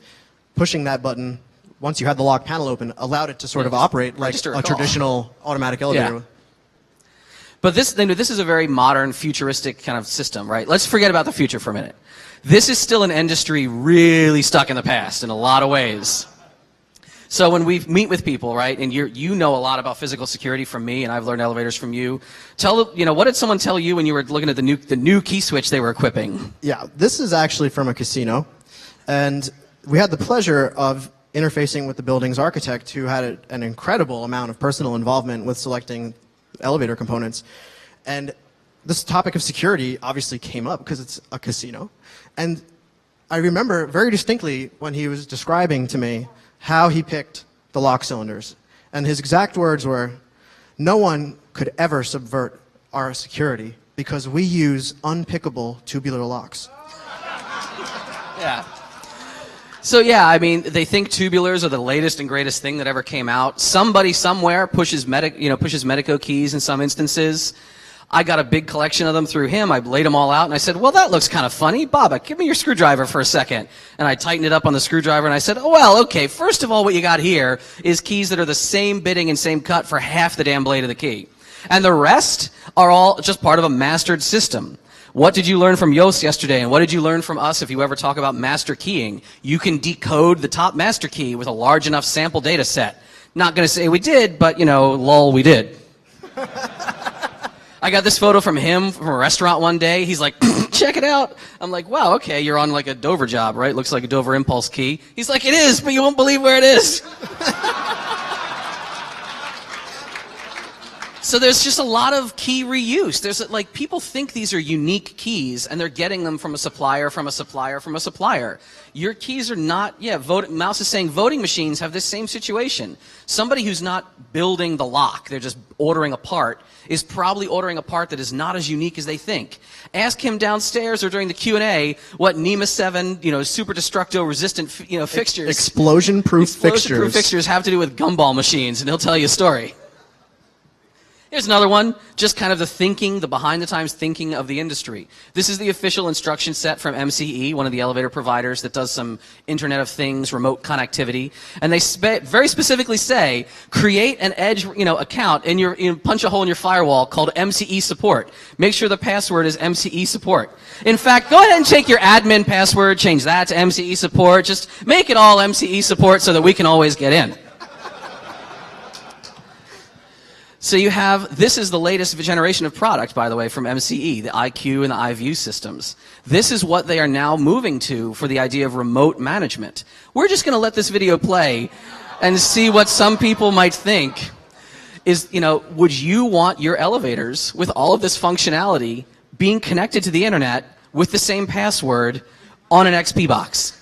pushing that button once you had the lock panel open, allowed it to sort of operate like a traditional automatic elevator. Yeah. But this is a very modern, futuristic kind of system, right? Let's forget about the future for a minute. This is still an industry really stuck in the past in a lot of ways. So when we meet with people, right, and you know a lot about physical security from me, and I've learned elevators from you. What did someone tell you when you were looking at the new key switch they were equipping? Yeah, this is actually from a casino, and we had the pleasure of interfacing with the building's architect, who had an incredible amount of personal involvement with selecting elevator components. And this topic of security obviously came up because it's a casino. And I remember very distinctly when he was describing to me how he picked the lock cylinders. And his exact words were, "No one could ever subvert our security because we use unpickable tubular locks." Yeah. So yeah, I mean, they think tubulars are the latest and greatest thing that ever came out. Somebody somewhere pushes Medico keys in some instances. I got a big collection of them through him. I laid them all out, and I said, well, that looks kind of funny. Baba, give me your screwdriver for a second. And I tightened it up on the screwdriver, and I said, oh, well, okay, first of all, what you got here is keys that are the same bitting and same cut for half the damn blade of the key. And the rest are all just part of a mastered system. What did you learn from Yost yesterday, and what did you learn from us if you ever talk about master keying? You can decode the top master key with a large enough sample data set. Not going to say we did, but, lol, we did. I got this photo from him from a restaurant one day. He's like, check it out. I'm like, wow, okay, you're on like a Dover job, right? Looks like a Dover impulse key. He's like, it is, but you won't believe where it is. So there's just a lot of key reuse. There's like, people think these are unique keys, and they're getting them from a supplier, from a supplier, from a supplier. Your keys are not, Mouse is saying voting machines have this same situation. Somebody who's not building the lock, they're just ordering a part, is probably ordering a part that is not as unique as they think. Ask him downstairs or during the Q&A what NEMA 7, super destructo resistant, fixtures. Explosion-proof fixtures have to do with gumball machines, and he'll tell you a story. Here's another one, just kind of the behind the times thinking of the industry. This is the official instruction set from MCE, one of the elevator providers that does some Internet of Things, remote connectivity. And they very specifically say, create an Edge, account and punch a hole in your firewall called MCE support. Make sure the password is MCE support. In fact, go ahead and take your admin password, change that to MCE support. Just make it all MCE support so that we can always get in. So this is the latest generation of product, by the way, from MCE, the IQ and the iView systems. This is what they are now moving to for the idea of remote management. We're just going to let this video play and see what some people might think is, would you want your elevators with all of this functionality being connected to the internet with the same password on an XP box?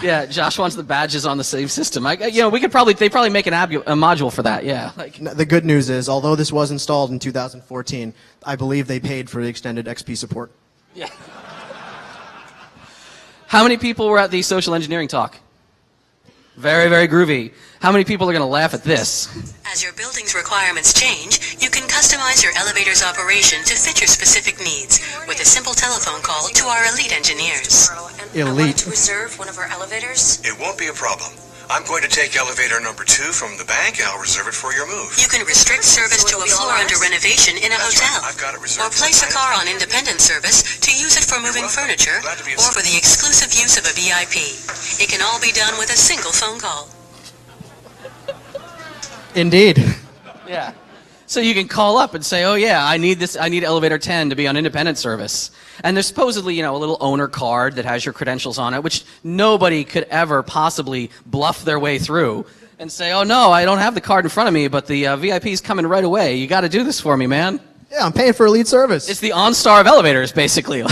Yeah, Josh wants the badges on the same system. They probably make a module for that. Yeah. The good news is, although this was installed in 2014, I believe they paid for the extended XP support. Yeah. How many people were at the social engineering talk? Very, very groovy. How many people are going to laugh at this? As your building's requirements change, you can customize your elevator's operation to fit your specific needs with a simple telephone call to our elite engineers. Elite. I wanted to reserve one of our elevators. It won't be a problem. I'm going to take elevator number 2 from the bank, and I'll reserve it for your move. You can restrict service to a floor under renovation in a hotel. Right. I've got it reserved. Or place a car on independent service to use it for moving furniture or for the exclusive use of a VIP. It can all be done with a single phone call. Indeed. Yeah. So you can call up and say, oh yeah, I need elevator 10 to be on independent service. And there's supposedly, a little owner card that has your credentials on it, which nobody could ever possibly bluff their way through and say, oh no, I don't have the card in front of me, but the VIP's coming right away. You got to do this for me, man. Yeah, I'm paying for elite service. It's the OnStar of elevators, basically. How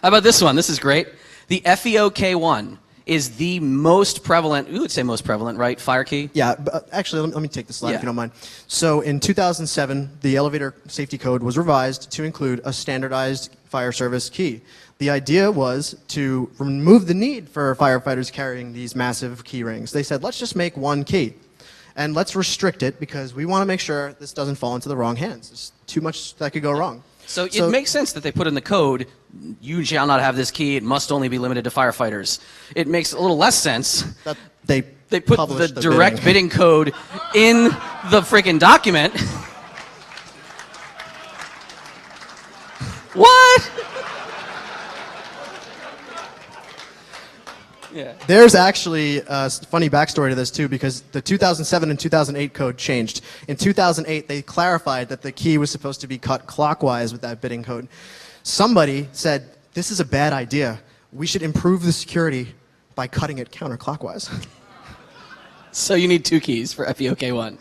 about this one? This is great. The FEOK1 is the most prevalent, we would say most prevalent, right? Fire key? Yeah, but actually, let me take this slide if you don't mind. Yeah. So in 2007, the elevator safety code was revised to include a standardized fire service key. The idea was to remove the need for firefighters carrying these massive key rings. They said, let's just make one key. And let's restrict it because we want to make sure this doesn't fall into the wrong hands. There's too much that could go wrong. So it makes sense that they put in the code, you shall not have this key, it must only be limited to firefighters. It makes a little less sense that they put the direct bidding code in the freaking document. What? Yeah. There's actually a funny backstory to this, too, because the 2007 and 2008 code changed. In 2008, they clarified that the key was supposed to be cut clockwise with that bidding code. Somebody said, this is a bad idea. We should improve the security by cutting it counterclockwise. So you need 2 keys for FEOK1.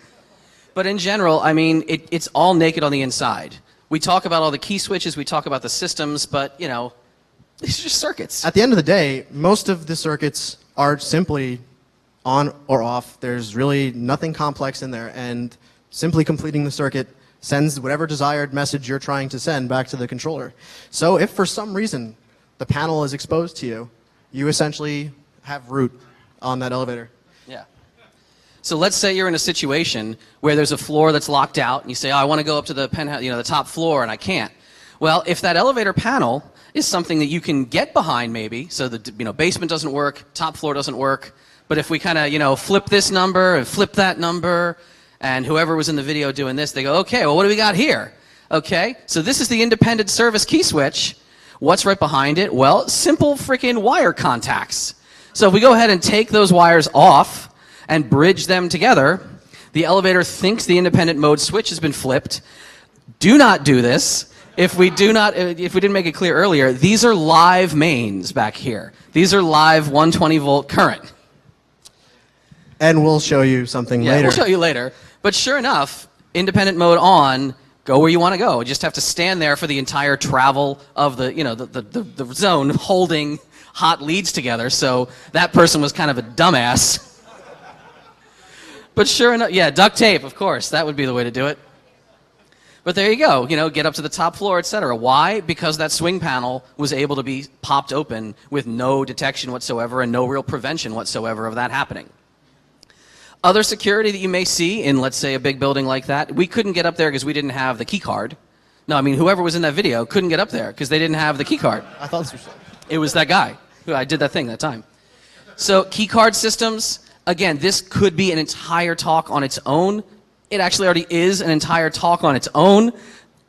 But in general, I mean, it's all naked on the inside. We talk about all the key switches, we talk about the systems, but, you know, these are just circuits. At the end of the day, most of the circuits are simply on or off. There's really nothing complex in there, and simply completing the circuit sends whatever desired message you're trying to send back to the controller. So if for some reason the panel is exposed to you, you essentially have root on that elevator. Yeah. So let's say you're in a situation where there's a floor that's locked out, and you say, oh, I want to go up to the penthouse, you know, the top floor, and I can't. Well, if that elevator panel is something that you can get behind, maybe, so the basement doesn't work, top floor doesn't work, but if we kind of flip this number and flip that number, and whoever was in the video doing this, they go, okay, well, what do we got here? Okay, so this is the independent service key switch. What's right behind it? Well, simple freaking wire contacts. So if we go ahead and take those wires off and bridge them together, the elevator thinks the independent mode switch has been flipped. Do not do this. If we didn't make it clear earlier, these are live mains back here. These are live 120 volt current. And we'll show you something later. We'll show you later. But sure enough, independent mode on, go where you want to go. You just have to stand there for the entire travel of the zone holding hot leads together. So that person was kind of a dumbass. But sure enough, yeah, duct tape, of course. That would be the way to do it. But there you go, get up to the top floor, etc. Why? Because that swing panel was able to be popped open with no detection whatsoever and no real prevention whatsoever of that happening. Other security that you may see in, let's say, a big building like that, we couldn't get up there because we didn't have the key card. No, I mean, whoever was in that video couldn't get up there because they didn't have the key card. I thought this was... It was that guy who I did that thing that time. So key card systems, again, this could be an entire talk on its own. It actually already is an entire talk on its own.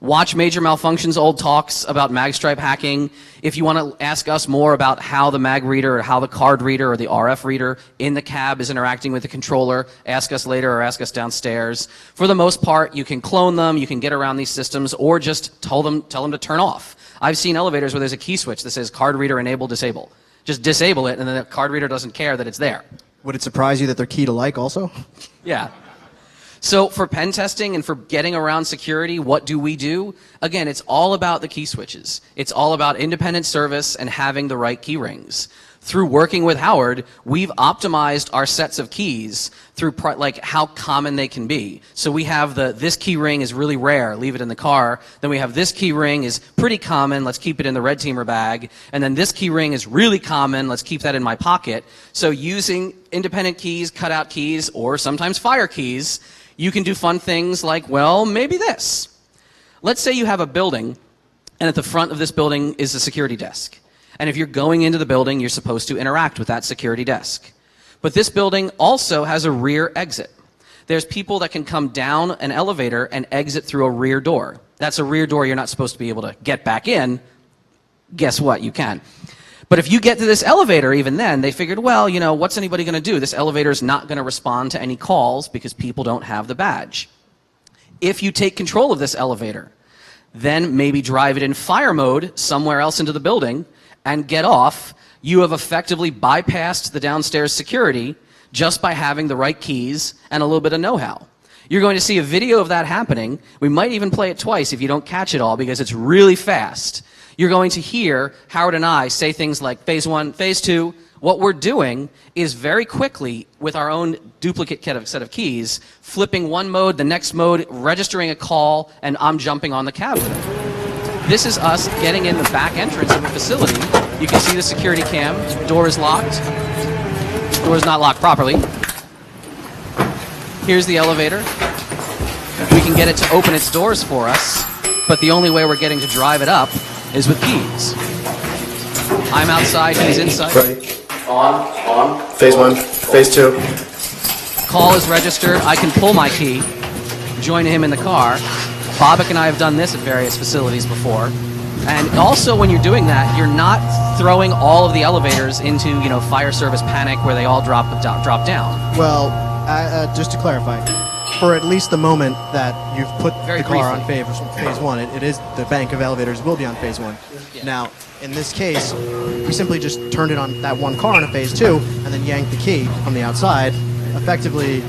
Watch Major Malfunction's old talks about magstripe hacking. If you want to ask us more about how the mag reader or how the card reader or the RF reader in the cab is interacting with the controller, ask us later or ask us downstairs. For the most part, you can clone them, you can get around these systems, or just tell them to turn off. I've seen elevators where there's a key switch that says card reader enable disable. Just disable it, and then the card reader doesn't care that it's there. Would it surprise you that they're key to like also? Yeah. So for pen testing and for getting around security, what do we do? Again, it's all about the key switches. It's all about independent service and having the right key rings. Through working with Howard, we've optimized our sets of keys through how common they can be. So we have this key ring is really rare, leave it in the car. Then we have this key ring is pretty common, let's keep it in the red teamer bag. And then this key ring is really common, let's keep that in my pocket. So using independent keys, cutout keys, or sometimes fire keys, you can do fun things like, well, maybe this. Let's say you have a building, and at the front of this building is a security desk. And if you're going into the building, you're supposed to interact with that security desk. But this building also has a rear exit. There's people that can come down an elevator and exit through a rear door. That's a rear door you're not supposed to be able to get back in. Guess what? You can. But if you get to this elevator, even then, they figured, well, what's anybody going to do? This elevator is not going to respond to any calls because people don't have the badge. If you take control of this elevator, then maybe drive it in fire mode somewhere else into the building and get off, you have effectively bypassed the downstairs security just by having the right keys and a little bit of know-how. You're going to see a video of that happening. We might even play it twice if you don't catch it all because it's really fast. You're going to hear Howard and I say things like phase 1, phase 2. What we're doing is very quickly, with our own duplicate set of keys, flipping one mode, the next mode, registering a call, and I'm jumping on the cab with it. This is us getting in the back entrance of the facility. You can see the security cam. Door is locked. Door is not locked properly. Here's the elevator. We can get it to open its doors for us. but the only way we're getting to drive it up is with keys. I'm outside, he's inside. Ready? On. Phase 1, phase 2. Call is registered. I can pull my key, join him in the car. Bobak and I have done this at various facilities before. And also when you're doing that, you're not throwing all of the elevators into, fire service panic where they all drop down. Well, just to clarify, for at least the moment that you've put Very the car on briefly. phase 1, it is the bank of elevators will be on phase 1. Yeah. Now, in this case, we simply just turned it on that one car on a phase 2 and then yanked the key from the outside, effectively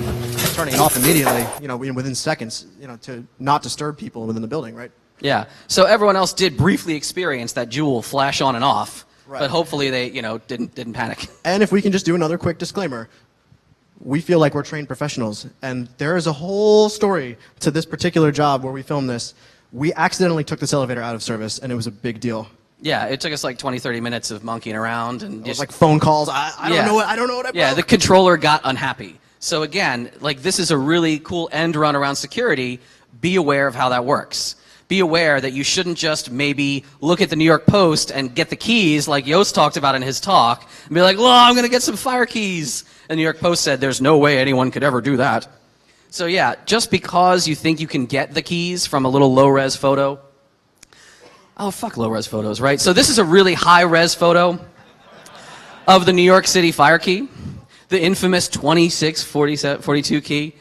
turning it off immediately, within seconds, to not disturb people within the building, right? Yeah. So everyone else did briefly experience that jewel flash on and off, Right. but hopefully they, didn't panic. And if we can just do another quick disclaimer, we feel like we're trained professionals, and there is a whole story to this particular job where we filmed this. We accidentally took this elevator out of service, and it was a big deal. Yeah, it took us like 20, 30 minutes of monkeying around and It was just like phone calls. I Yeah. don't know what I broke. Yeah, the controller got unhappy. So again, this is a really cool end run around security. Be aware of how that works. Be aware that you shouldn't just maybe look at the New York Post and get the keys like Yost talked about in his talk and be like, "Oh, I'm going to get some fire keys." And the New York Post said, "There's no way anyone could ever do that." So yeah, just because you think you can get the keys from a little low-res photo. Oh, fuck low-res photos, right? So this is a really high-res photo of the New York City fire key, the infamous 2642 key.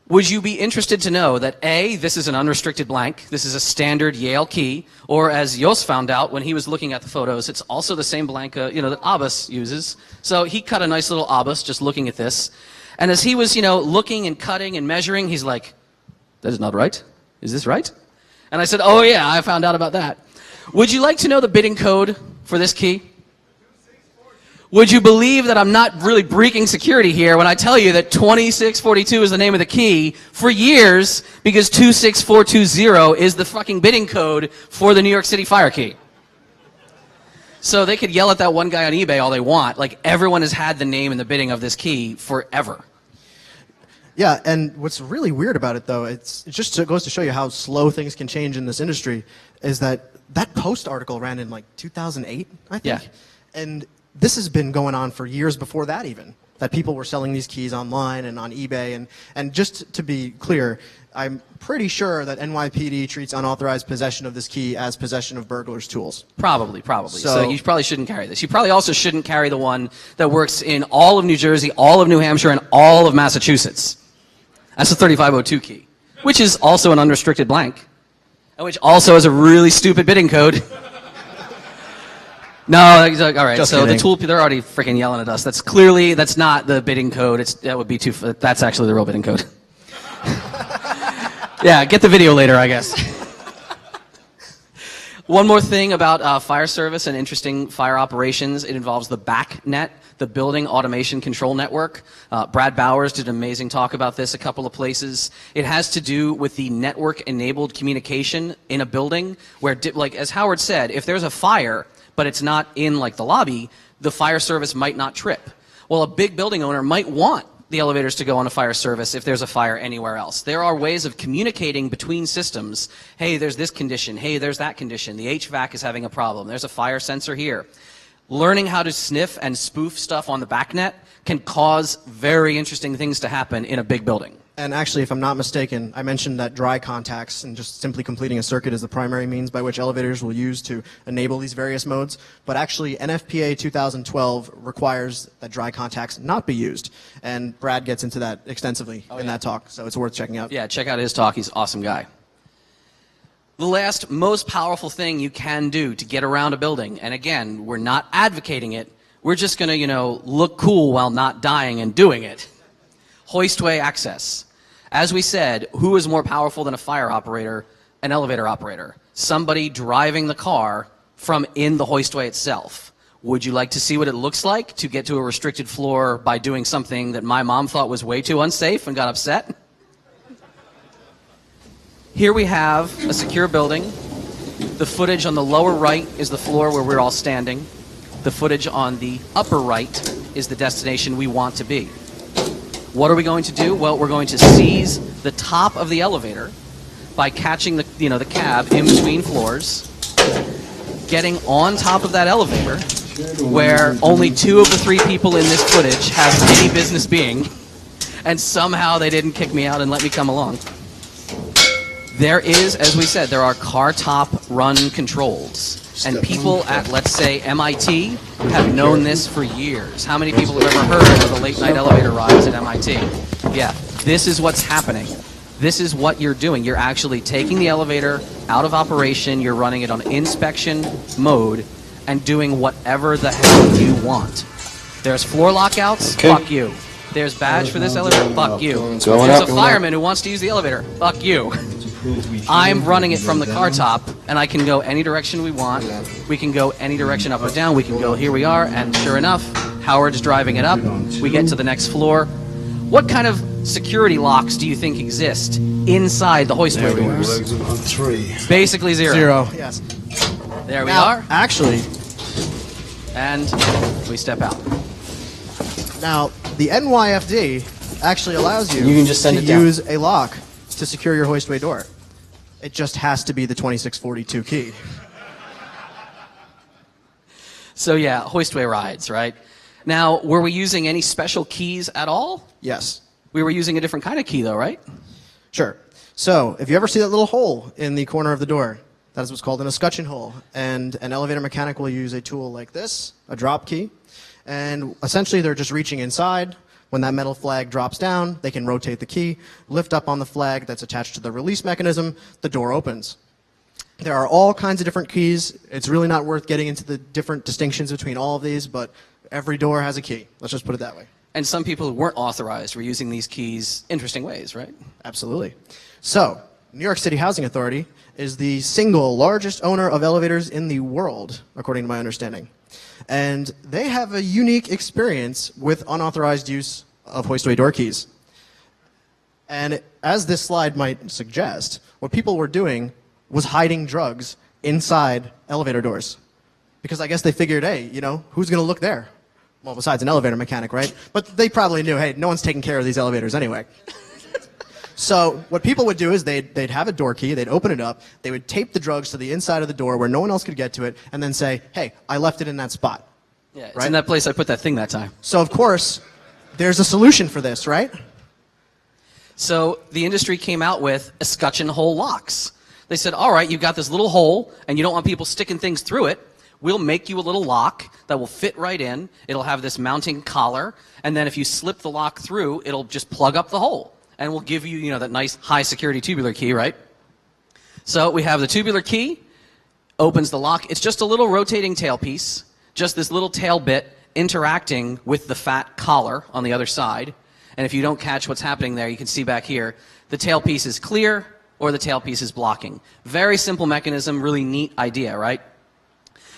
Would you be interested to know that A, this is an unrestricted blank, this is a standard Yale key, or as Jos found out when he was looking at the photos, it's also the same blank, that Abbas uses. So he cut a nice little Abbas just looking at this. And as he was, looking and cutting and measuring, he's like, "That is not right. Is this right?" And I said, "Oh yeah, I found out about that." Would you like to know the bidding code for this key? Would you believe that I'm not really breaking security here when I tell you that 2642 is the name of the key for years because 26420 is the fucking bidding code for the New York City fire key? So they could yell at that one guy on eBay all they want. Like, everyone has had the name and the bidding of this key forever. Yeah, and what's really weird about it, though, it just goes to show you how slow things can change in this industry, is that Post article ran in like 2008, I think. Yeah. And this has been going on for years before that even, that people were selling these keys online and on eBay. And just to be clear, I'm pretty sure that NYPD treats unauthorized possession of this key as possession of burglars' tools. Probably. So So you probably shouldn't carry this. You probably also shouldn't carry the one that works in all of New Jersey, all of New Hampshire, and all of Massachusetts. That's the 3502 key, which is also an unrestricted blank, and which also has a really stupid bidding code. No, all right. Just so kidding. the tool, they're already freaking yelling at us. That's not the bidding code. That would be that's actually the real bidding code. Yeah, get the video later, I guess. One more thing about fire service and interesting fire operations. It involves the BACnet, the Building Automation Control Network. Brad Bowers did an amazing talk about this a couple of places. It has to do with the network-enabled communication in a building where, as Howard said, if there's a fire, but it's not in the lobby, the fire service might not trip. Well, a big building owner might want the elevators to go on a fire service if there's a fire anywhere else. There are ways of communicating between systems. Hey, there's this condition. Hey, there's that condition. The HVAC is having a problem. There's a fire sensor here. Learning how to sniff and spoof stuff on the BACnet can cause very interesting things to happen in a big building. And actually, if I'm not mistaken, I mentioned that dry contacts and just simply completing a circuit is the primary means by which elevators will use to enable these various modes. But actually, NFPA 2012 requires that dry contacts not be used. And Brad gets into that extensively in that talk, so it's worth checking out. Yeah, check out his talk. He's an awesome guy. The last most powerful thing you can do to get around a building, and again, we're not advocating it, we're just going to, look cool while not dying and doing it. Hoistway access. As we said, who is more powerful than a fire operator, an elevator operator? Somebody driving the car from in the hoistway itself. Would you like to see what it looks like to get to a restricted floor by doing something that my mom thought was way too unsafe and got upset? Here we have a secure building. The footage on the lower right is the floor where we're all standing. The footage on the upper right is the destination we want to be. What are we going to do? Well, we're going to seize the top of the elevator, by catching the cab in between floors, getting on top of that elevator, where only 2 of the 3 people in this footage have any business being, and somehow they didn't kick me out and let me come along. There is, as we said, there are car top run controls. And people at, let's say, MIT have known this for years. How many people have ever heard of the late night elevator rides at MIT? Yeah, this is what's happening. This is what you're doing. You're actually taking the elevator out of operation, you're running it on inspection mode, and doing whatever the hell you want. There's floor lockouts, fuck you. There's badge for this elevator, fuck you. There's a fireman who wants to use the elevator, fuck you. I'm running it from the car top, and I can go any direction we want. We can go any direction up or down. We can go, here we are, and sure enough, Howard's driving it up. We get to the next floor. What kind of security locks do you think exist inside the hoistway doors? Basically 0. 0, yes. There we are. Actually, and we step out. now, the NYFD actually allows you, You can just send to it down. use a lock to secure your hoistway door. It just has to be the 2642 key. So yeah, hoistway rides, right? Now, were we using any special keys at all? Yes. We were using a different kind of key though, right? Sure. So, if you ever see that little hole in the corner of the door, that is what's called an escutcheon hole. And an elevator mechanic will use a tool like this, a drop key. And essentially, they're just reaching inside. When that metal flag drops down, they can rotate the key, lift up on the flag that's attached to the release mechanism, the door opens. There are all kinds of different keys. It's really not worth getting into the different distinctions between all of these, but every door has a key. Let's just put it that way. And some people who weren't authorized were using these keys interesting ways, right? Absolutely. So, New York City Housing Authority is the single largest owner of elevators in the world, according to my understanding. And they have a unique experience with unauthorized use of hoistway door keys. And as this slide might suggest, what people were doing was hiding drugs inside elevator doors. Because I guess they figured, hey, you know, who's going to look there? Well, besides an elevator mechanic, right? But they probably knew, hey, no one's taking care of these elevators anyway. So what people would do is they'd have a door key, they'd open it up, they would tape the drugs to the inside of the door where no one else could get to it, and then say, hey, I left it in that spot. Yeah, it's right? in that place I put that thing that time. So of course, there's a solution for this, right? So the industry came out with escutcheon hole locks. They said, all right, you've got this little hole, and you don't want people sticking things through it. We'll make you a little lock that will fit right in. It'll have this mounting collar, and then if you slip the lock through, it'll just plug up the hole. And we'll give you, you know, that nice high security tubular key, right? So we have the tubular key, opens the lock. It's just a little rotating tailpiece, just this little tail bit interacting with the fat collar on the other side. And if you don't catch what's happening there, you can see back here, the tailpiece is clear or the tailpiece is blocking. Very simple mechanism, really neat idea, right?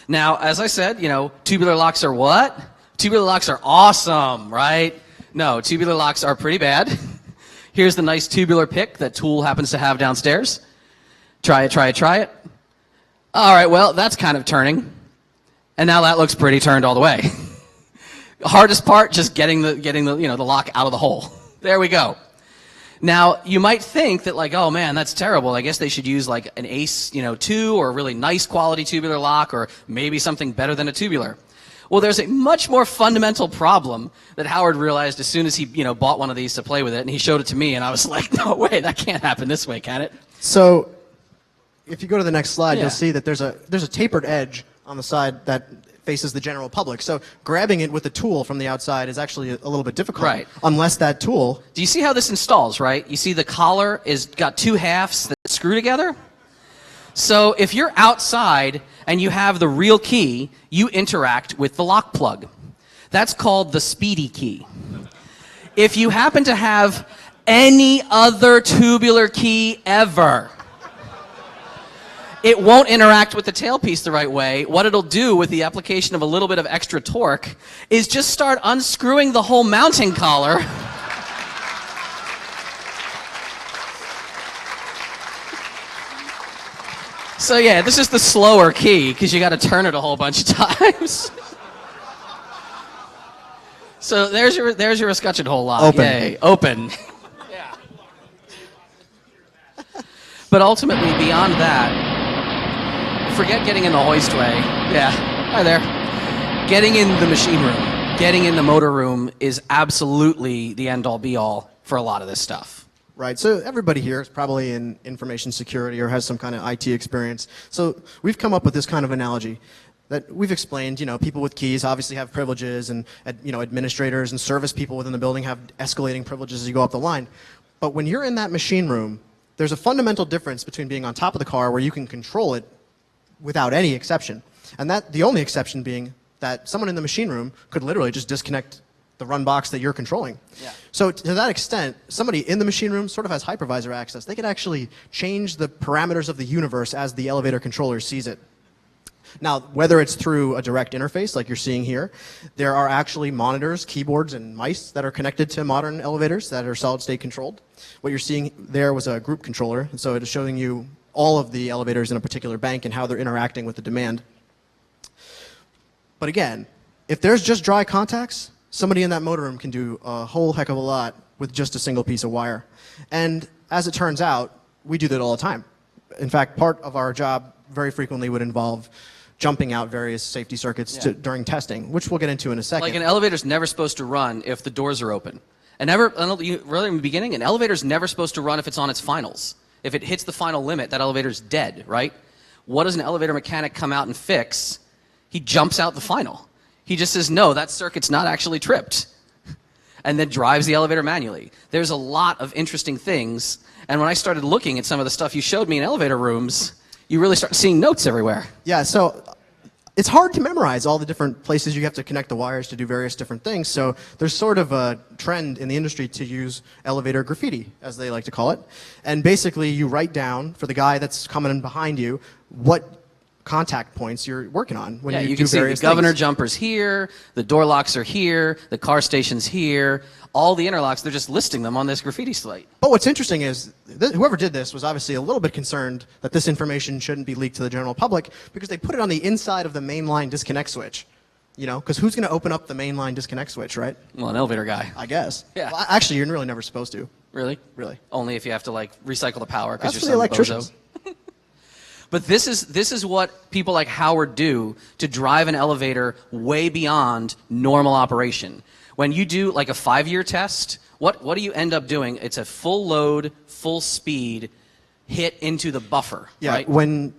Now, as I said, you know, tubular locks are what? Tubular locks are awesome, right? No, tubular locks are pretty bad. Here's the nice tubular pick that Tool happens to have downstairs. Try it, try it, try it. All right, well, that's kind of turning. And now that looks pretty turned all the way. Hardest part, just getting the you know, the lock out of the hole. There we go. Now, you might think that like, oh man, that's terrible. I guess they should use like an ACE, you know, 2 or a really nice quality tubular lock or maybe something better than a tubular. Well, there's a much more fundamental problem that Howard realized as soon as he, you know, bought one of these to play with it, and he showed it to me, and I was like, no way, that can't happen this way, can it? So, if you go to the next slide, Yeah. you'll see that there's a tapered edge on the side that faces the general public. So, grabbing it with a tool from the outside is actually a little bit difficult. Right. Unless that tool... Do you see how this installs, right? You see the collar is got 2 halves that screw together? So if you're outside and you have the real key, you interact with the lock plug. That's called the speedy key. If you happen to have any other tubular key ever, it won't interact with the tailpiece the right way. What it'll do with the application of a little bit of extra torque is just start unscrewing the whole mounting collar. So yeah, this is the slower key because you got to turn it a whole bunch of times. So there's your escutcheon hole lock. Open. Yay, open. Yeah. But ultimately, beyond that, forget getting in the hoistway. Yeah, hi there. Getting in the machine room, getting in the motor room is absolutely the end-all be-all for a lot of this stuff. Right, so everybody here is probably in information security or has some kind of IT experience. So we've come up with this kind of analogy that we've explained. People with keys obviously have privileges, and administrators and service people within the building have escalating privileges as you go up the line. But when you're in that machine room, there's a fundamental difference between being on top of the car where you can control it without any exception. And the only exception being that someone in the machine room could literally just disconnect the run box that you're controlling. Yeah. So to that extent, somebody in the machine room sort of has hypervisor access. They can actually change the parameters of the universe as the elevator controller sees it. Now, whether it's through a direct interface like you're seeing here, there are actually monitors, keyboards, and mice that are connected to modern elevators that are solid-state controlled. What you're seeing there was a group controller, and so it is showing you all of the elevators in a particular bank and how they're interacting with the demand. But again, if there's just dry contacts, somebody in that motor room can do a whole heck of a lot with just a single piece of wire. And as it turns out, we do that all the time. In fact, part of our job very frequently would involve jumping out various safety circuits during testing, which we'll get into in a second. Like an elevator's never supposed to run if the doors are open. And really in the beginning, an elevator's never supposed to run if it's on its finals. If it hits the final limit, that elevator's dead, right? What does an elevator mechanic come out and fix? He jumps out the final. He just says, no, that circuit's not actually tripped, and then drives the elevator manually. There's a lot of interesting things, and when I started looking at some of the stuff you showed me in elevator rooms, you really start seeing notes everywhere. Yeah, so it's hard to memorize all the different places you have to connect the wires to do various different things, so there's sort of a trend in the industry to use elevator graffiti, as they like to call it. And basically, you write down, for the guy that's coming in behind you, what contact points you're working on when you do can see various the governor things. jumpers here, the door locks are here, the car station's here, all the interlocks, they're just listing them on this graffiti slate. But what's interesting is whoever did this was obviously a little bit concerned that this information shouldn't be leaked to the general public because they put it on the inside of the mainline disconnect switch. Because who's going to open up the mainline disconnect switch, right? Well, an elevator guy. I guess. Yeah. Well, actually, you're really never supposed to. Really? Really. Only if you have to recycle the power because That's you're for the some bozo. electricians. But this is what people like Howard do to drive an elevator way beyond normal operation. When you do like a 5-year test, what do you end up doing? It's a full load, full speed hit into the buffer, Yeah, right? when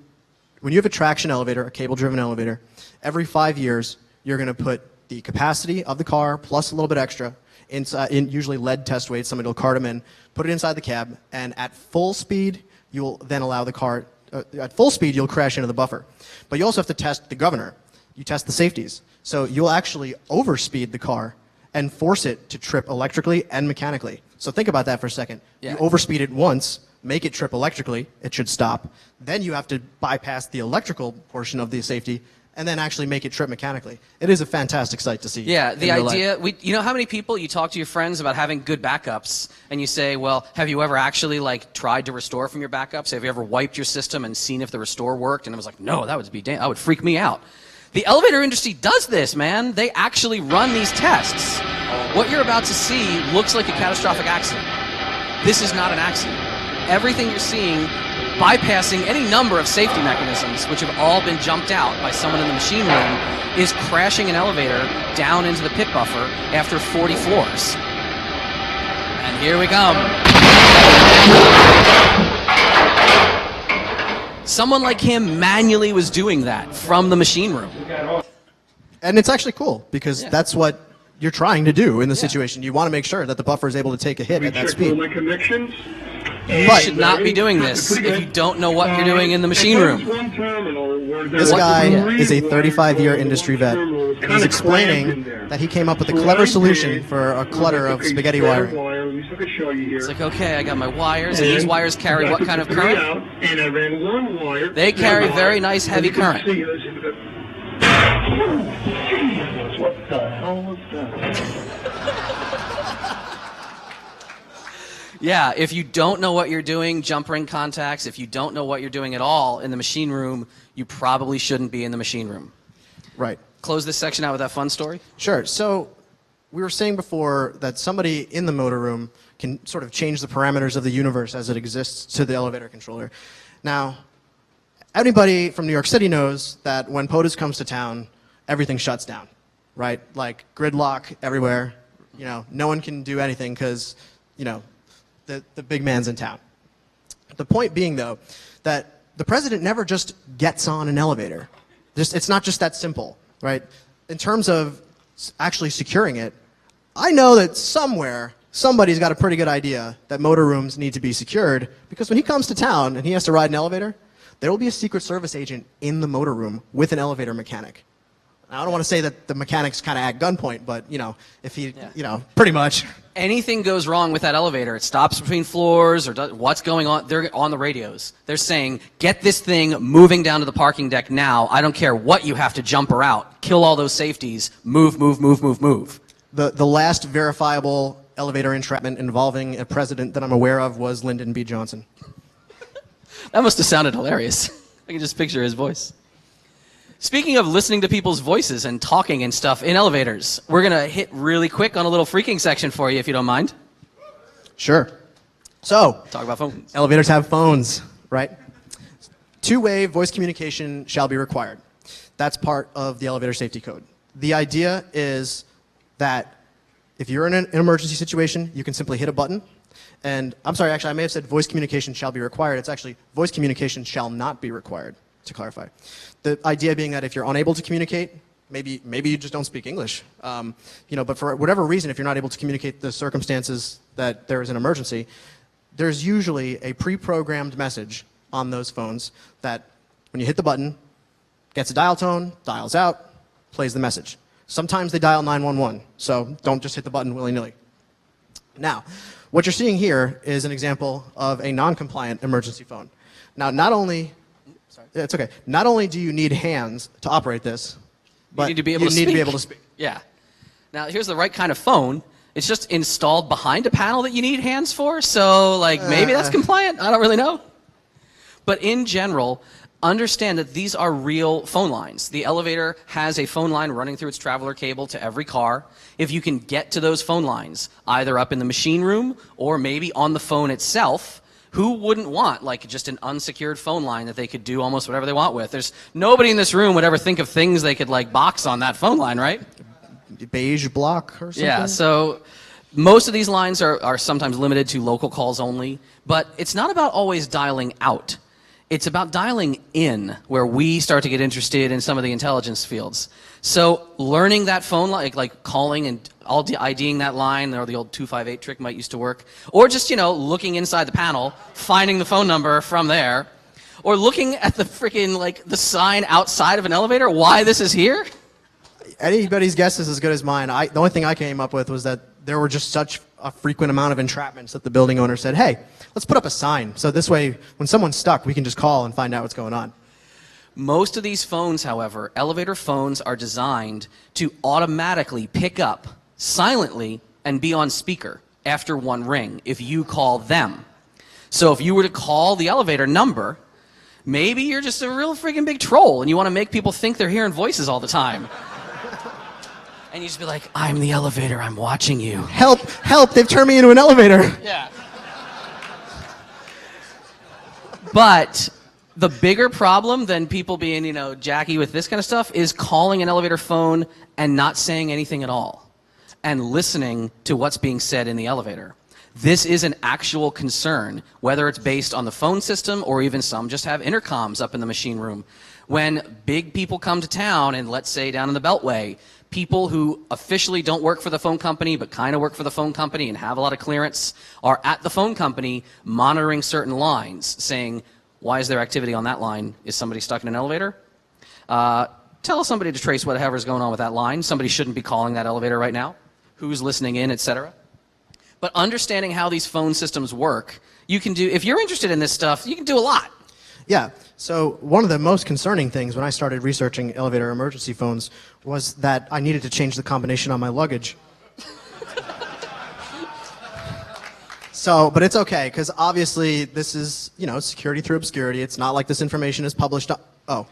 you have a traction elevator, a cable-driven elevator, every 5 years, you're going to put the capacity of the car plus a little bit extra inside, in usually lead test weights. Somebody will cart them in, put it inside the cab, and at full speed, you'll then allow the car. At full speed, you'll crash into the buffer. But you also have to test the governor. You test the safeties. So you'll actually overspeed the car and force it to trip electrically and mechanically. So think about that for a second. Yeah. You overspeed it once, make it trip electrically, it should stop. Then you have to bypass the electrical portion of the safety and then actually make it trip mechanically. It is a fantastic sight to see. Yeah, the in real idea, life. you know how many people you talk to your friends about having good backups, and you say, well, have you ever actually tried to restore from your backups? Have you ever wiped your system and seen if the restore worked? And I was like, no, that would freak me out. The elevator industry does this, man. They actually run these tests. What you're about to see looks like a catastrophic accident. This is not an accident. Everything you're seeing, bypassing any number of safety mechanisms, which have all been jumped out by someone in the machine room, is crashing an elevator down into the pit buffer after 40 floors. And here we come. Someone like him manually was doing that from the machine room. And it's actually cool because that's what you're trying to do in the situation. You want to make sure that the buffer is able to take a hit at that speed. My connections. You should not be doing this if you don't know what you're doing in the machine room. This guy is a 35-year industry vet. He's explaining that he came up with a clever solution for a clutter of spaghetti wiring. It's like, okay, I got my wires, and these wires carry what kind of current? They carry very nice heavy current. What the hell was that? Yeah, if you don't know what you're doing, jump ring contacts, if you don't know what you're doing at all in the machine room, you probably shouldn't be in the machine room. Right. Close this section out with that fun story. Sure. So we were saying before that somebody in the motor room can sort of change the parameters of the universe as it exists to the elevator controller. Now, anybody from New York City knows that when POTUS comes to town, everything shuts down, right? Like gridlock everywhere. You know, no one can do anything because, you know, the big man's in town. The point being, though, that the president never just gets on an elevator. It's not just that simple, right? In terms of actually securing it, I know that somewhere, somebody's got a pretty good idea that motor rooms need to be secured, because when he comes to town and he has to ride an elevator, there will be a Secret Service agent in the motor room with an elevator mechanic. Now, I don't want to say that the mechanic's kind of at gunpoint, but, you know, if he, you know, pretty much. Anything goes wrong with that elevator, it stops between floors or what's going on, they're on the radios. They're saying, get this thing moving down to the parking deck now. I don't care what you have to jump her out. Kill all those safeties. Move, move, move, move, move. The last verifiable elevator entrapment involving a president that I'm aware of was Lyndon B. Johnson. That must have sounded hilarious. I can just picture his voice. Speaking of listening to people's voices and talking and stuff in elevators, we're going to hit really quick on a little freaking section for you, if you don't mind. Sure. So, Talk about phones. elevators have phones, right? Two-way voice communication shall be required. That's part of the elevator safety code. The idea is that if you're in an emergency situation, you can simply hit a button. And I'm sorry, actually, I may have said voice communication shall be required. It's actually voice communication shall not be required, to clarify. The idea being that if you're unable to communicate, maybe you just don't speak English, you know, but for whatever reason, if you're not able to communicate the circumstances that there is an emergency, there's usually a pre-programmed message on those phones that when you hit the button, gets a dial tone, dials out, plays the message. Sometimes they dial 911, so don't just hit the button willy-nilly. Now, what you're seeing here is an example of a non-compliant emergency phone. Now, not only do you need hands to operate this, but you need to be able to speak. Yeah. Now, here's the right kind of phone. It's just installed behind a panel that you need hands for, so, like, maybe that's compliant. I don't really know. But in general, understand that these are real phone lines. The elevator has a phone line running through its traveler cable to every car. If you can get to those phone lines, either up in the machine room or maybe on the phone itself, who wouldn't want, like, just an unsecured phone line that they could do almost whatever they want with? There's nobody in this room would ever think of things they could, like, box on that phone line, right? Beige block or something? Yeah, so most of these lines are sometimes limited to local calls only, but it's not about always dialing out. It's about dialing in, where we start to get interested in some of the intelligence fields. So learning that phone line, like calling and IDing that line, or the old 258 trick might used to work, or just, you know, looking inside the panel, finding the phone number from there, or looking at the freaking, like, the sign outside of an elevator, why this is here. Anybody's guess is as good as mine. The only thing I came up with was that there were just such a frequent amount of entrapments that the building owner said, hey, let's put up a sign, so this way when someone's stuck, we can just call and find out what's going on. Most of these phones, however, elevator phones, are designed to automatically pick up silently and be on speaker after one ring if you call them. So if you were to call the elevator number, maybe you're just a real freaking big troll and you want to make people think they're hearing voices all the time. And you just be like, I'm the elevator, I'm watching you. Help, help, they've turned me into an elevator. Yeah. But the bigger problem than people being, you know, Jackie with this kind of stuff is calling an elevator phone and not saying anything at all and listening to what's being said in the elevator. This is an actual concern, whether it's based on the phone system or even some just have intercoms up in the machine room. When big people come to town, and let's say down in the Beltway, people who officially don't work for the phone company but kind of work for the phone company and have a lot of clearance are at the phone company monitoring certain lines, saying, why is there activity on that line? Is somebody stuck in an elevator? Tell somebody to trace whatever's going on with that line. Somebody shouldn't be calling that elevator right now. Who's listening in, etc. But understanding how these phone systems work, you can do, if you're interested in this stuff, you can do a lot. Yeah, so one of the most concerning things when I started researching elevator emergency phones was that I needed to change the combination on my luggage. So, but it's okay, because obviously this is, you know, security through obscurity. It's not like this information is published. Oh.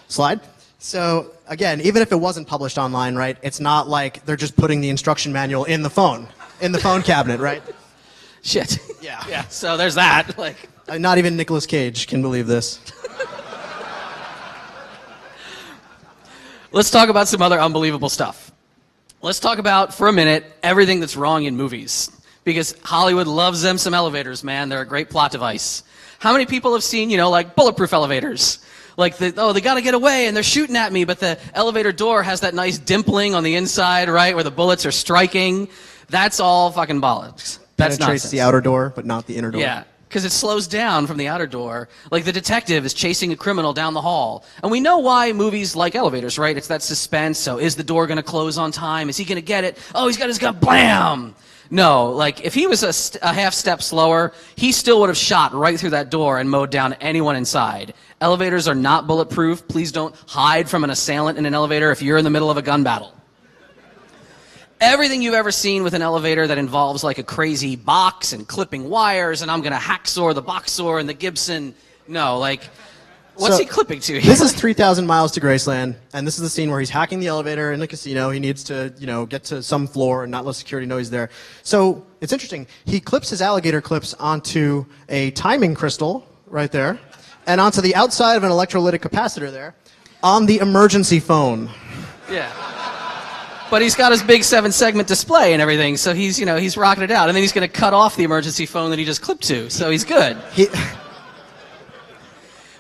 Slide. So, again, even if it wasn't published online, right, it's not like they're just putting the instruction manual in the phone cabinet, right? Shit. Yeah. Yeah. So there's that. Like, Not even Nicolas Cage can believe this. let's talk about some other unbelievable stuff. Let's talk about, for a minute, everything that's wrong in movies. Because Hollywood loves them some elevators, man. They're a great plot device. How many people have seen, like bulletproof elevators? Like, they got to get away, and they're shooting at me, but the elevator door has that nice dimpling on the inside, right, where the bullets are striking. That's all fucking bollocks. That's Penetrates nonsense. the outer door, but not the inner door. Yeah, because it slows down from the outer door. Like, the detective is chasing a criminal down the hall. And we know why movies like elevators, right? It's that suspense. So is the door going to close on time? Is he going to get it? Oh, he's got his gun. Blam! No, like, if he was a half step slower, he still would have shot right through that door and mowed down anyone inside. Elevators are not bulletproof. Please don't hide from an assailant in an elevator if you're in the middle of a gun battle. Everything you've ever seen with an elevator that involves like a crazy box and clipping wires and I'm going to hacksaw the box saw and the Gibson. No, like, what's he clipping to here? This is 3,000 miles to Graceland, and this is the scene where he's hacking the elevator in the casino. He needs to, get to some floor and not let security know he's there. So it's interesting. He clips his alligator clips onto a timing crystal right there and onto the outside of an electrolytic capacitor there on the emergency phone. Yeah. But he's got his big 7-segment display and everything, so he's rocking it out. And then he's going to cut off the emergency phone that he just clipped to, so he's good.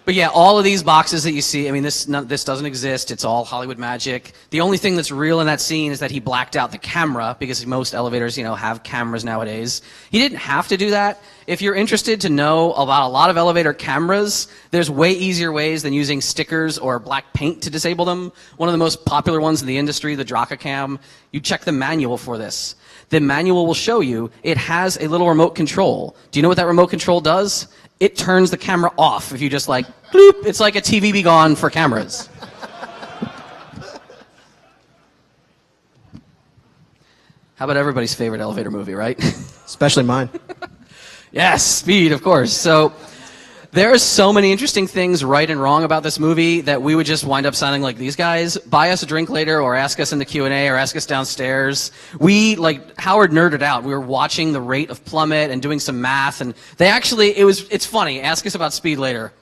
But yeah, all of these boxes that you see, I mean, this doesn't exist. It's all Hollywood magic. The only thing that's real in that scene is that he blacked out the camera, because most elevators, have cameras nowadays. He didn't have to do that. If you're interested to know about a lot of elevator cameras, there's way easier ways than using stickers or black paint to disable them. One of the most popular ones in the industry, the Dracacam, you check the manual for this. The manual will show you it has a little remote control. Do you know what that remote control does? It turns the camera off if you just like, bloop. It's like a TV be gone for cameras. How about everybody's favorite elevator movie, right? Especially mine. Yes, Speed, of course. So there are so many interesting things right and wrong about this movie that we would just wind up sounding like these guys. Buy us a drink later, or ask us in the Q&A, or ask us downstairs. We, like, Howard nerded out. We were watching the rate of plummet and doing some math, and it's funny. Ask us about Speed later.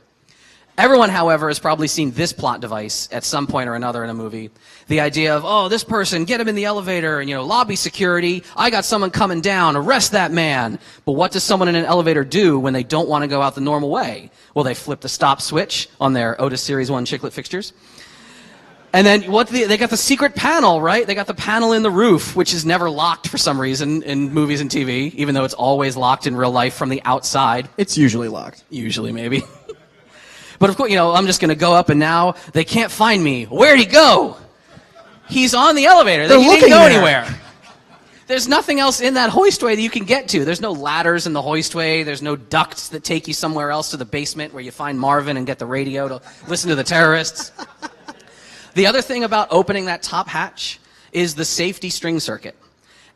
Everyone, however, has probably seen this plot device at some point or another in a movie. The idea of, this person, get him in the elevator, and, lobby security, I got someone coming down, arrest that man. But what does someone in an elevator do when they don't want to go out the normal way? Well, they flip the stop switch on their Otis Series 1 chiclet fixtures. And then they got the secret panel, right? They got the panel in the roof, which is never locked for some reason in movies and TV, even though it's always locked in real life from the outside. It's usually locked. Usually, maybe. But of course, I'm just going to go up, and now they can't find me. Where'd he go? He's on the elevator. He didn't go anywhere. There's nothing else in that hoistway that you can get to. There's no ladders in the hoistway. There's no ducts that take you somewhere else to the basement where you find Marvin and get the radio to listen to the terrorists. The other thing about opening that top hatch is the safety string circuit.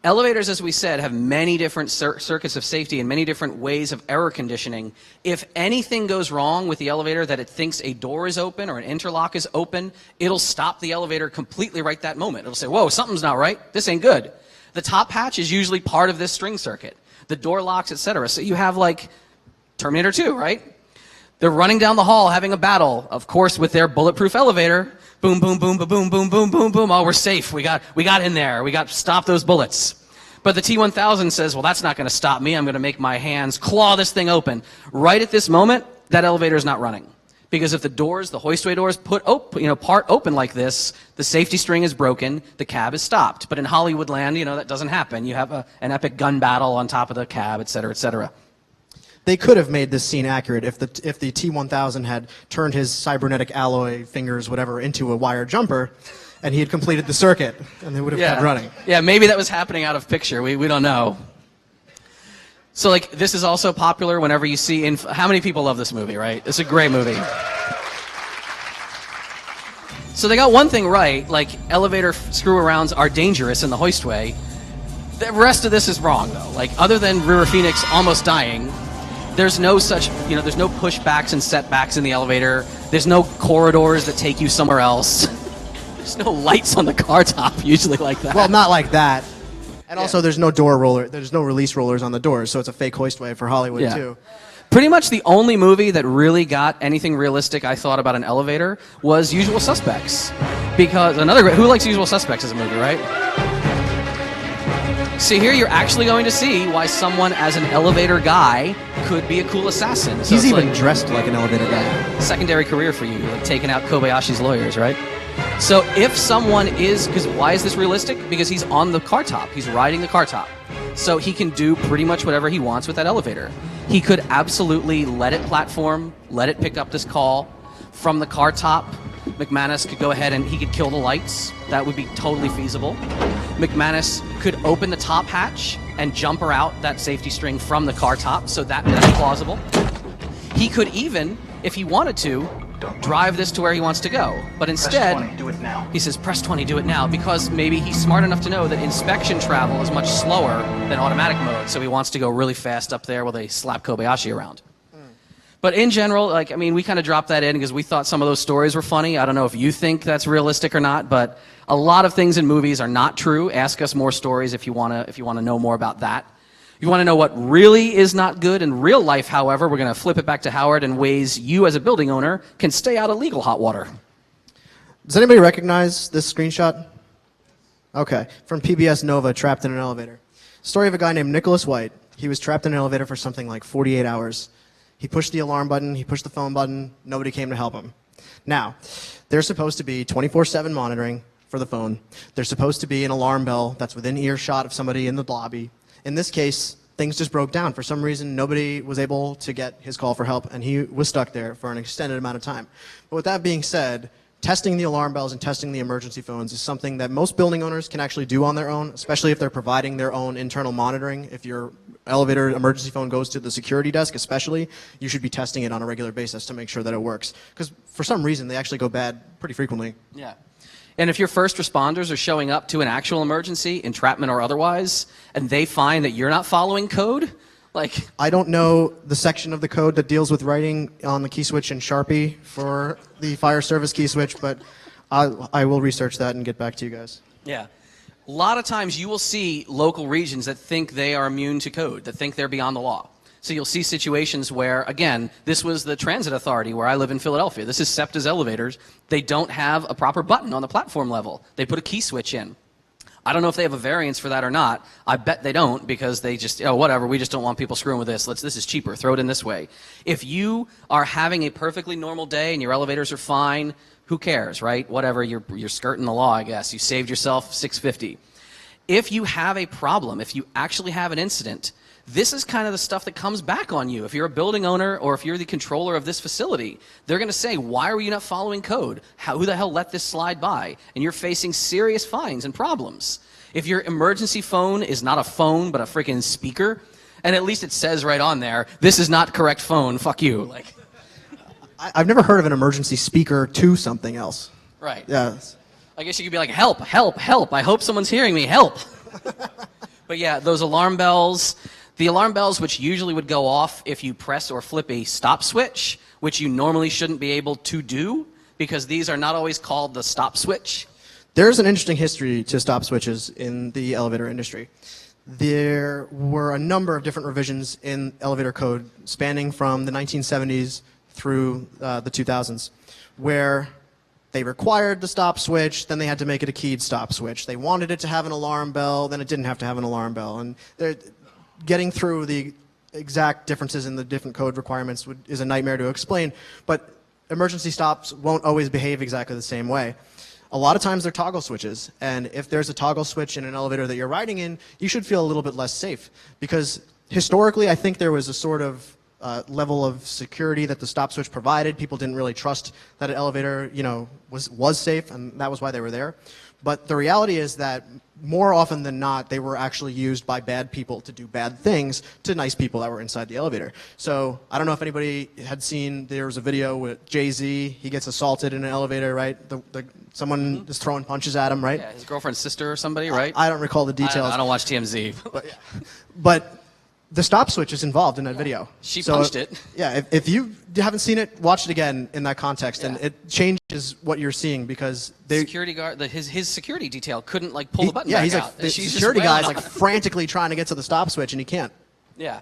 Elevators, as we said, have many different circuits of safety and many different ways of error conditioning. If anything goes wrong with the elevator, that it thinks a door is open or an interlock is open, it'll stop the elevator completely right that moment. It'll say, whoa, something's not right. This ain't good. The top hatch is usually part of this string circuit. The door locks, etc. So you have like Terminator 2, right? They're running down the hall having a battle, of course, with their bulletproof elevator. Boom, boom, boom, boom, boom, boom, boom, boom, boom. Oh, we're safe. We got in there. We got to stop those bullets. But the T-1000 says, well, that's not going to stop me. I'm going to make my hands claw this thing open. Right at this moment, that elevator is not running. Because if the doors, the hoistway doors, part open like this, the safety string is broken, the cab is stopped. But in Hollywood land, that doesn't happen. You have an epic gun battle on top of the cab, et cetera, et cetera. They could have made this scene accurate if the T-1000 had turned his cybernetic alloy fingers, whatever, into a wire jumper, and he had completed the circuit, and they would have kept running. Yeah, maybe that was happening out of picture. We don't know. So, like, this is also popular whenever you see... How many people love this movie, right? It's a great movie. So they got one thing right, like, elevator screw-arounds are dangerous in the hoistway. The rest of this is wrong, though. Like, other than River Phoenix almost dying... There's no such, there's no pushbacks and setbacks in the elevator. There's no corridors that take you somewhere else. There's no lights on the car top usually like that. Well, not like that. And also, there's no door roller. There's no release rollers on the doors, so it's a fake hoistway for Hollywood too. Pretty much the only movie that really got anything realistic I thought about an elevator was Usual Suspects. Because who likes Usual Suspects as a movie, right? See, here you're actually going to see why someone as an elevator guy could be a cool assassin. So He's even like dressed like an elevator guy. secondary career for you, like taking out Kobayashi's lawyers, right? So if someone is, because why is this realistic? Because he's on the car top. He's riding the car top. So he can do pretty much whatever he wants with that elevator. He could absolutely let it platform, let it pick up this call from the car top. McManus could go ahead and he could kill the lights. That would be totally feasible. McManus could open the top hatch and jump her out that safety string from the car top, so that's plausible. He could even, if he wanted to, drive this to where he wants to go. But instead, Press 20, do it now. he says, press 20, do it now, because maybe he's smart enough to know that inspection travel is much slower than automatic mode, so he wants to go really fast up there while they slap Kobayashi around. But in general, we kind of dropped that in because we thought some of those stories were funny. I don't know if you think that's realistic or not, but a lot of things in movies are not true. Ask us more stories if you want to know more about that. If you want to know what really is not good in real life, however, we're going to flip it back to Howard in ways you as a building owner can stay out of legal hot water. Does anybody recognize this screenshot? Okay, from PBS Nova, Trapped in an Elevator. Story of a guy named Nicholas White. He was trapped in an elevator for something like 48 hours. He pushed the alarm button, he pushed the phone button, nobody came to help him. Now, there's supposed to be 24/7 monitoring for the phone. There's supposed to be an alarm bell that's within earshot of somebody in the lobby. In this case, things just broke down. For some reason, nobody was able to get his call for help, and he was stuck there for an extended amount of time. But with that being said, testing the alarm bells and testing the emergency phones is something that most building owners can actually do on their own, especially if they're providing their own internal monitoring. If your elevator emergency phone goes to the security desk especially, you should be testing it on a regular basis to make sure that it works. Because for some reason, they actually go bad pretty frequently. Yeah. And if your first responders are showing up to an actual emergency, entrapment or otherwise, and they find that you're not following code, I don't know the section of the code that deals with writing on the key switch in Sharpie for the fire service key switch, but I will research that and get back to you guys. Yeah. A lot of times you will see local regions that think they are immune to code, that think they're beyond the law. So you'll see situations where, again, this was the transit authority where I live in Philadelphia. This is SEPTA's elevators. They don't have a proper button on the platform level. They put a key switch in. I don't know if they have a variance for that or not. I bet they don't because they just, whatever, we just don't want people screwing with this. This is cheaper. Throw it in this way. If you are having a perfectly normal day and your elevators are fine, who cares, right? Whatever, you're skirting the law, I guess. You saved yourself $650. If you have a problem, if you actually have an incident, this is kind of the stuff that comes back on you. If you're a building owner or if you're the controller of this facility, they're going to say, why are you not following code? Who the hell let this slide by? And you're facing serious fines and problems. If your emergency phone is not a phone but a freaking speaker, and at least it says right on there, this is not correct phone, fuck you. I've never heard of an emergency speaker to something else. Right. Yeah. I guess you could be like, help, help, help. I hope someone's hearing me, help. But yeah, those alarm bells, the alarm bells which usually would go off if you press or flip a stop switch, which you normally shouldn't be able to do because these are not always called the stop switch. There's an interesting history to stop switches in the elevator industry. There were a number of different revisions in elevator code spanning from the 1970s through the 2000s, where they required the stop switch, then they had to make it a keyed stop switch. They wanted it to have an alarm bell, then it didn't have to have an alarm bell. And getting through the exact differences in the different code requirements is a nightmare to explain, but emergency stops won't always behave exactly the same way. A lot of times they're toggle switches, and if there's a toggle switch in an elevator that you're riding in, you should feel a little bit less safe, because historically I think there was a sort of level of security that the stop switch provided. People didn't really trust that an elevator, was safe, and that was why they were there. But the reality is that more often than not, they were actually used by bad people to do bad things to nice people that were inside the elevator. So I don't know if anybody had seen, there was a video with Jay-Z. He gets assaulted in an elevator, right? Someone is throwing punches at him, right? Yeah, his girlfriend's sister or somebody, right? I don't recall the details. I don't watch TMZ. But The stop switch is involved in that video. She punched it. Yeah, if you haven't seen it, watch it again in that context, and Yeah. it changes what you're seeing because they. Security guard, his security detail couldn't like pull the button Yeah, back he's out. like the She's just security guy's wailing like on it. frantically trying to get to the stop switch, and he can't. Yeah.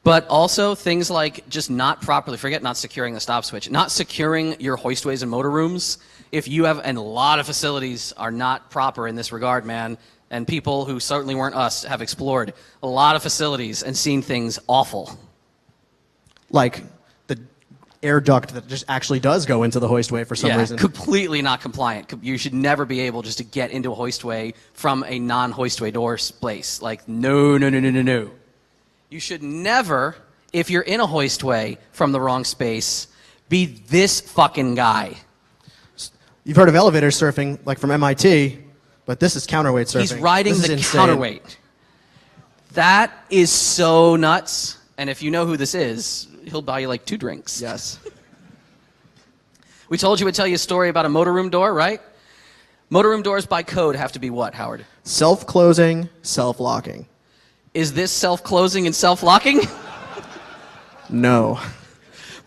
But also things like just not properly, forget not securing the stop switch, not securing your hoistways and motor rooms. If you have, and a lot of facilities are not proper in this regard, man, and people who certainly weren't us have explored a lot of facilities and seen things awful. Like the air duct that just actually does go into the hoistway for some reason. Completely not compliant. You should never be able just to get into a hoistway from a non-hoistway door place. Like, no. You should never, if you're in a hoistway from the wrong space, be this fucking guy. You've heard of elevator surfing, like from MIT, but this is counterweight surfing. He's riding This is the insane. counterweight. That is so nuts. And if you know who this is, he'll buy you like 2 drinks. Yes. We told you we'd tell you a story about a motorroom door, right? Motorroom doors by code have to be what, Howard? Self-closing, self-locking. Is this self-closing and self-locking? No.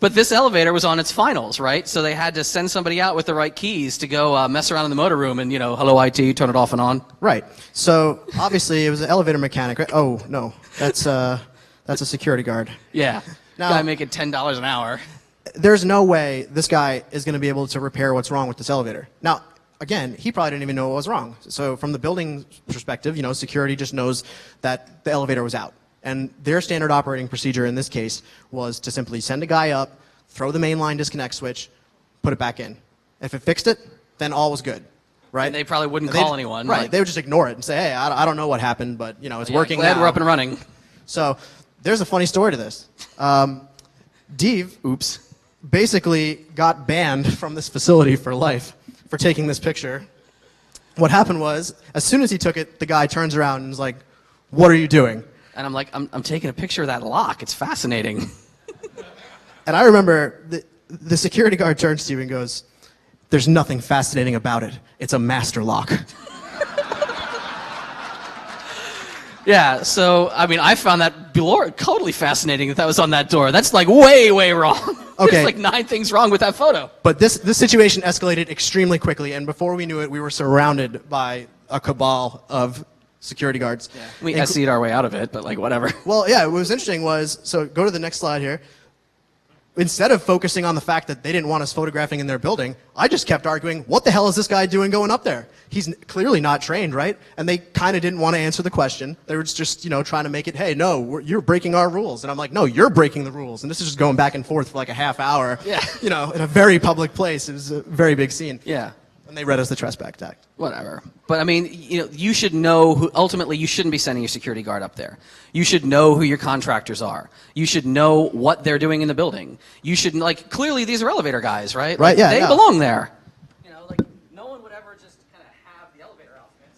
But this elevator was on its finals, right? So they had to send somebody out with the right keys to go mess around in the motorroom and, hello IT, turn it off and on. Right. So obviously it was an elevator mechanic. Right? Oh no, that's a security guard. Yeah. Now- Guy making $10 an hour. There's no way this guy is going to be able to repair what's wrong with this elevator. Now, again, he probably didn't even know what was wrong. So from the building perspective, security just knows that the elevator was out. And their standard operating procedure in this case was to simply send a guy up, throw the mainline disconnect switch, put it back in. If it fixed it, then all was good, right? And they probably wouldn't And they'd- call anyone. Right. like- They would just ignore it and say, hey, I don't know what happened, but, it's Yeah, working glad now. we're up and running. So there's a funny story to this. Dave Oops. basically got banned from this facility for life for taking this picture. What happened was, as soon as he took it, the guy turns around and is like, what are you doing? And I'm like, I'm taking a picture of that lock. It's fascinating. And I remember the security guard turns to you and goes, there's nothing fascinating about it. It's a master lock. Yeah, so, I found that totally fascinating that was on that door. That's like way, way wrong. Okay. There's like 9 things wrong with that photo. But this situation escalated extremely quickly, and before we knew it, we were surrounded by a cabal of security guards. Yeah. We SC'd our way out of it, but like whatever. Well, yeah, what was interesting was, so go to the next slide here. Instead of focusing on the fact that they didn't want us photographing in their building, I just kept arguing, what the hell is this guy doing going up there? He's clearly not trained, right? And they kind of didn't want to answer the question. They were just, trying to make it, hey, no, you're breaking our rules. And I'm like, no, you're breaking the rules. And this is just going back and forth for like a half hour. Yeah. In a very public place. It was a very big scene. Yeah. And they read us the Trespass Act. Whatever. But you should know who, ultimately, you shouldn't be sending your security guard up there. You should know who your contractors are. You should know what they're doing in the building. You should, clearly these are elevator guys, right? Right, yeah, They yeah. belong there. No one would ever just kind of have the elevator outfits.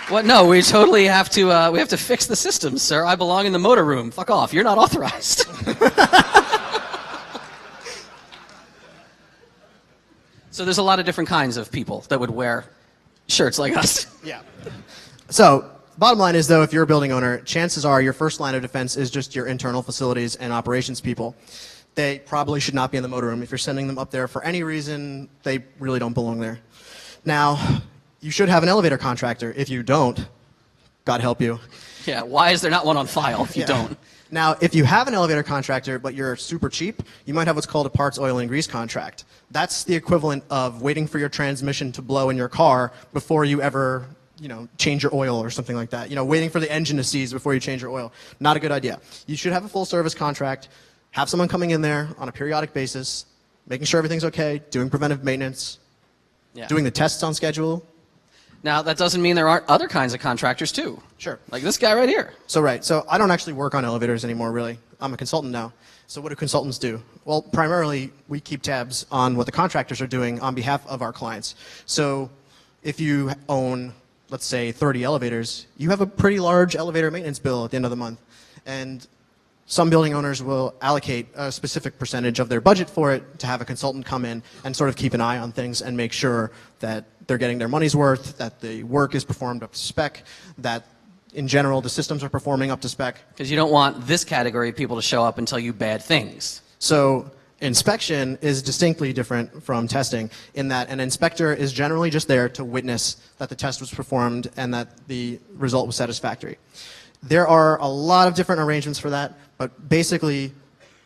What? No, we totally have to fix the systems, sir. I belong in the motor room. Fuck off. You're not authorized. So there's a lot of different kinds of people that would wear shirts like us. Yeah. So, bottom line is, though, if you're a building owner, chances are your first line of defense is just your internal facilities and operations people. They probably should not be in the motorroom. If you're sending them up there for any reason, they really don't belong there. Now, you should have an elevator contractor. If you don't, God help you. Yeah, why is there not one on file if you Yeah. don't? Now, if you have an elevator contractor, but you're super cheap, you might have what's called a parts, oil, and grease contract. That's the equivalent of waiting for your transmission to blow in your car before you ever, change your oil or something like that. Waiting for the engine to seize before you change your oil. Not a good idea. You should have a full service contract, have someone coming in there on a periodic basis, making sure everything's okay, doing preventive maintenance, Yeah. doing the tests on schedule. Now, that doesn't mean there aren't other kinds of contractors, too. Sure. Like this guy right here. So I don't actually work on elevators anymore, really. I'm a consultant now. So what do consultants do? Well, primarily, we keep tabs on what the contractors are doing on behalf of our clients. So if you own, let's say, 30 elevators, you have a pretty large elevator maintenance bill at the end of the month. And some building owners will allocate a specific percentage of their budget for it to have a consultant come in and sort of keep an eye on things and make sure that they're getting their money's worth, that the work is performed up to spec, that in general the systems are performing up to spec. Because you don't want this category of people to show up and tell you bad things. So inspection is distinctly different from testing in that an inspector is generally just there to witness that the test was performed and that the result was satisfactory. There are a lot of different arrangements for that, but basically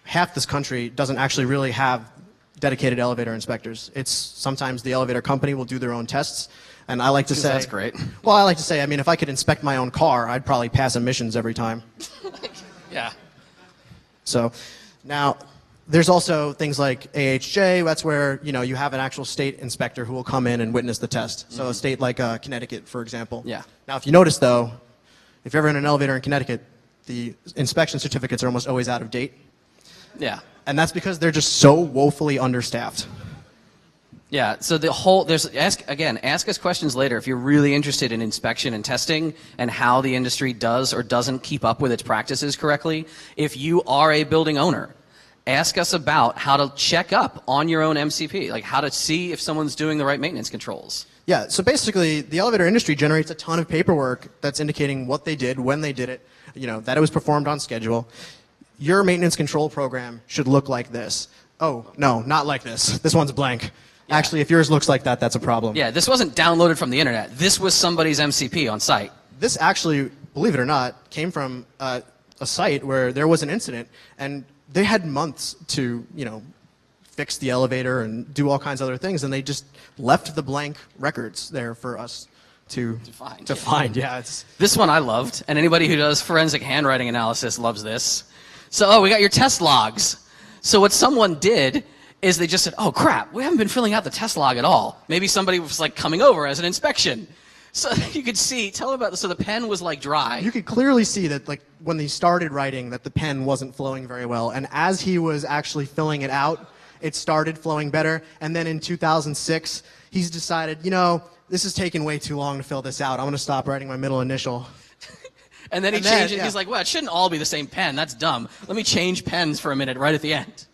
half this country doesn't actually really have dedicated elevator inspectors. It's sometimes the elevator company will do their own tests, and I like to say... That's great. Well, I like to say, I mean, if I could inspect my own car, I'd probably pass emissions every time. Yeah. So now... There's also things like AHJ. That's where you have an actual state inspector who will come in and witness the test. So a state like Connecticut, for example. Yeah. Now, if you notice, though, if you're ever in an elevator in Connecticut, the inspection certificates are almost always out of date. Yeah. And that's because they're just so woefully understaffed. Yeah, so ask us questions later if you're really interested in inspection and testing and how the industry does or doesn't keep up with its practices correctly. If you are a building owner, ask us about how to check up on your own MCP, like how to see if someone's doing the right maintenance controls. Yeah, so basically the elevator industry generates a ton of paperwork that's indicating what they did, when they did it, that it was performed on schedule. Your maintenance control program should look like this. Oh, no, not like this. This one's blank. Yeah. Actually, if yours looks like that, that's a problem. Yeah, this wasn't downloaded from the internet. This was somebody's MCP on site. This actually, believe it or not, came from a site where there was an incident, and they had months to, fix the elevator and do all kinds of other things, and they just left the blank records there for us to find. Yeah, this one I loved, and anybody who does forensic handwriting analysis loves this. So, we got your test logs. So what someone did is they just said, oh crap, we haven't been filling out the test log at all. Maybe somebody was like coming over as an inspection. So you could see, tell them about this. So the pen was like dry. You could clearly see that like when he started writing that the pen wasn't flowing very well. And as he was actually filling it out, it started flowing better. And then in 2006, he's decided, this is taking way too long to fill this out. I'm going to stop writing my middle initial. And then he changed it. Yeah. He's like, well, it shouldn't all be the same pen. That's dumb. Let me change pens for a minute right at the end.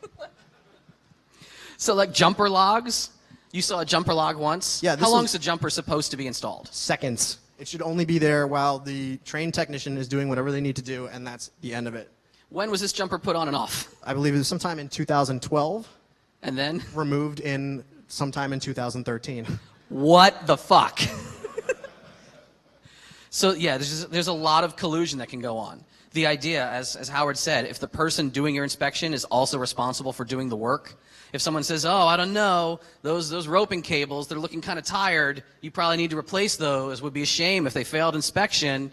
So like jumper logs. You saw a jumper log once? Yeah. How long is the jumper supposed to be installed? Seconds. It should only be there while the trained technician is doing whatever they need to do, and that's the end of it. When was this jumper put on and off? I believe it was sometime in 2012. And then? Removed in sometime in 2013. What the fuck? So yeah, there's a lot of collusion that can go on. The idea, as Howard said, if the person doing your inspection is also responsible for doing the work, if someone says, oh, I don't know, those roping cables, they're looking kind of tired, you probably need to replace those, would be a shame if they failed inspection.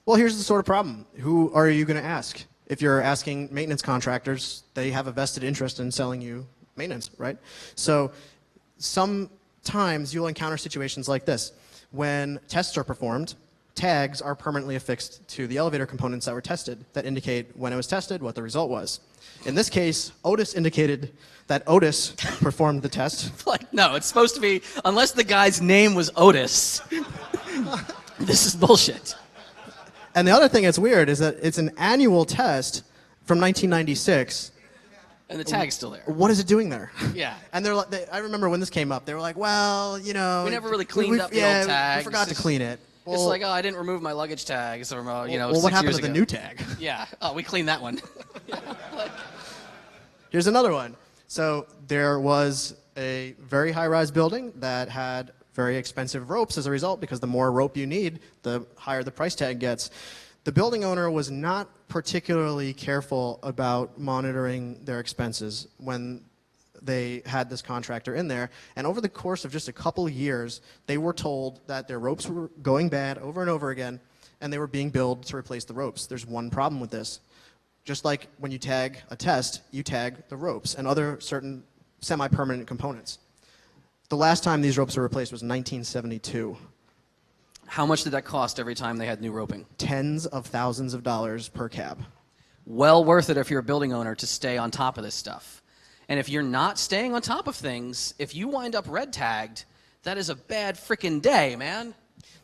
Well, here's the sort of problem. Who are you going to ask? If you're asking maintenance contractors, they have a vested interest in selling you maintenance, right? So sometimes you'll encounter situations like this. When tests are performed, tags are permanently affixed to the elevator components that were tested that indicate when it was tested, what the result was. In this case, Otis indicated that Otis performed the test. Like, no, it's supposed to be, unless the guy's name was Otis. This is bullshit. And the other thing that's weird is that it's an annual test from 1996. And the tag's still there. What is it doing there? Yeah. And I remember when this came up, they were like, well, we never really cleaned up the old tag. We forgot to clean it. Well, it's like, oh, I didn't remove my luggage tags from, well, 6 what happened years to the ago. new tag? Yeah. Oh, we cleaned that one. Here's another one. So there was a very high-rise building that had very expensive ropes as a result, because the more rope you need, the higher the price tag gets. The building owner was not particularly careful about monitoring their expenses when they had this contractor in there. And over the course of just a couple of years, they were told that their ropes were going bad over and over again, and they were being billed to replace the ropes. There's one problem with this. Just like when you tag a test, you tag the ropes and other certain semi-permanent components. The last time these ropes were replaced was 1972. How much did that cost every time they had new roping? Tens of thousands of dollars per cab. Well worth it if you're a building owner to stay on top of this stuff. And if you're not staying on top of things, if you wind up red tagged, that is a bad frickin' day, man.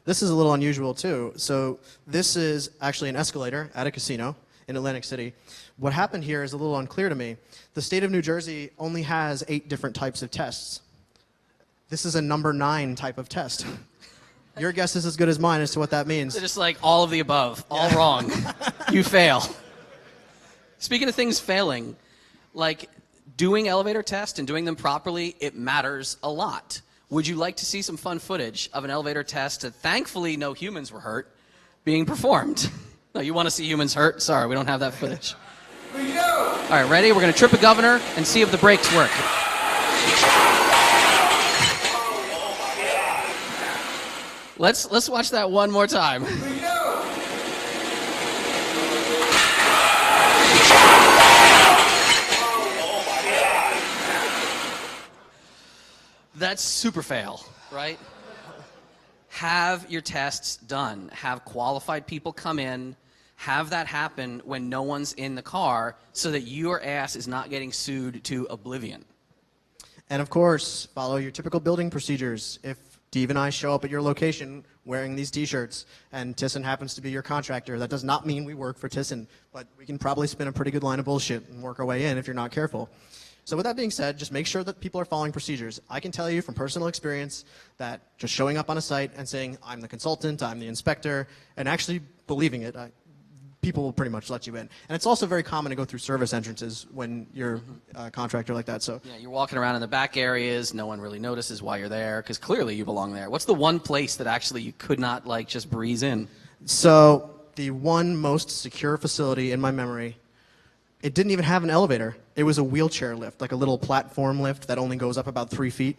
This is a little unusual too. So this is actually an escalator at a casino. in Atlantic City. What happened here is a little unclear to me. The state of New Jersey only has 8 different types of tests. This is a number 9 type of test. Your guess is as good as mine as to what that means. They're just like all of the above, all wrong. You fail. Speaking of things failing, like doing elevator tests and doing them properly, it matters a lot. Would you like to see some fun footage of an elevator test that thankfully no humans were hurt being performed? No, you want to see humans hurt? Sorry, we don't have that footage. All right, ready? We're going to trip a governor and see if the brakes work. Let's watch that one more time. That's super fail, right? Have your tests done. Have qualified people come in. Have that happen when no one's in the car so that your ass is not getting sued to oblivion. And of course, follow your typical building procedures. If Steve and I show up at your location wearing these t-shirts and Thyssen happens to be your contractor, that does not mean we work for Thyssen, but we can probably spin a pretty good line of bullshit and work our way in if you're not careful. So with that being said, just make sure that people are following procedures. I can tell you from personal experience that just showing up on a site and saying, I'm the consultant, I'm the inspector, and actually believing it, people will pretty much let you in. And it's also very common to go through service entrances when you're a contractor like that. So yeah, you're walking around in the back areas, no one really notices why you're there, because clearly you belong there. What's the one place that actually you could not like just breeze in? So the one most secure facility in my memory, it didn't even have an elevator. It was a wheelchair lift, like a little platform lift that only goes up about 3 feet.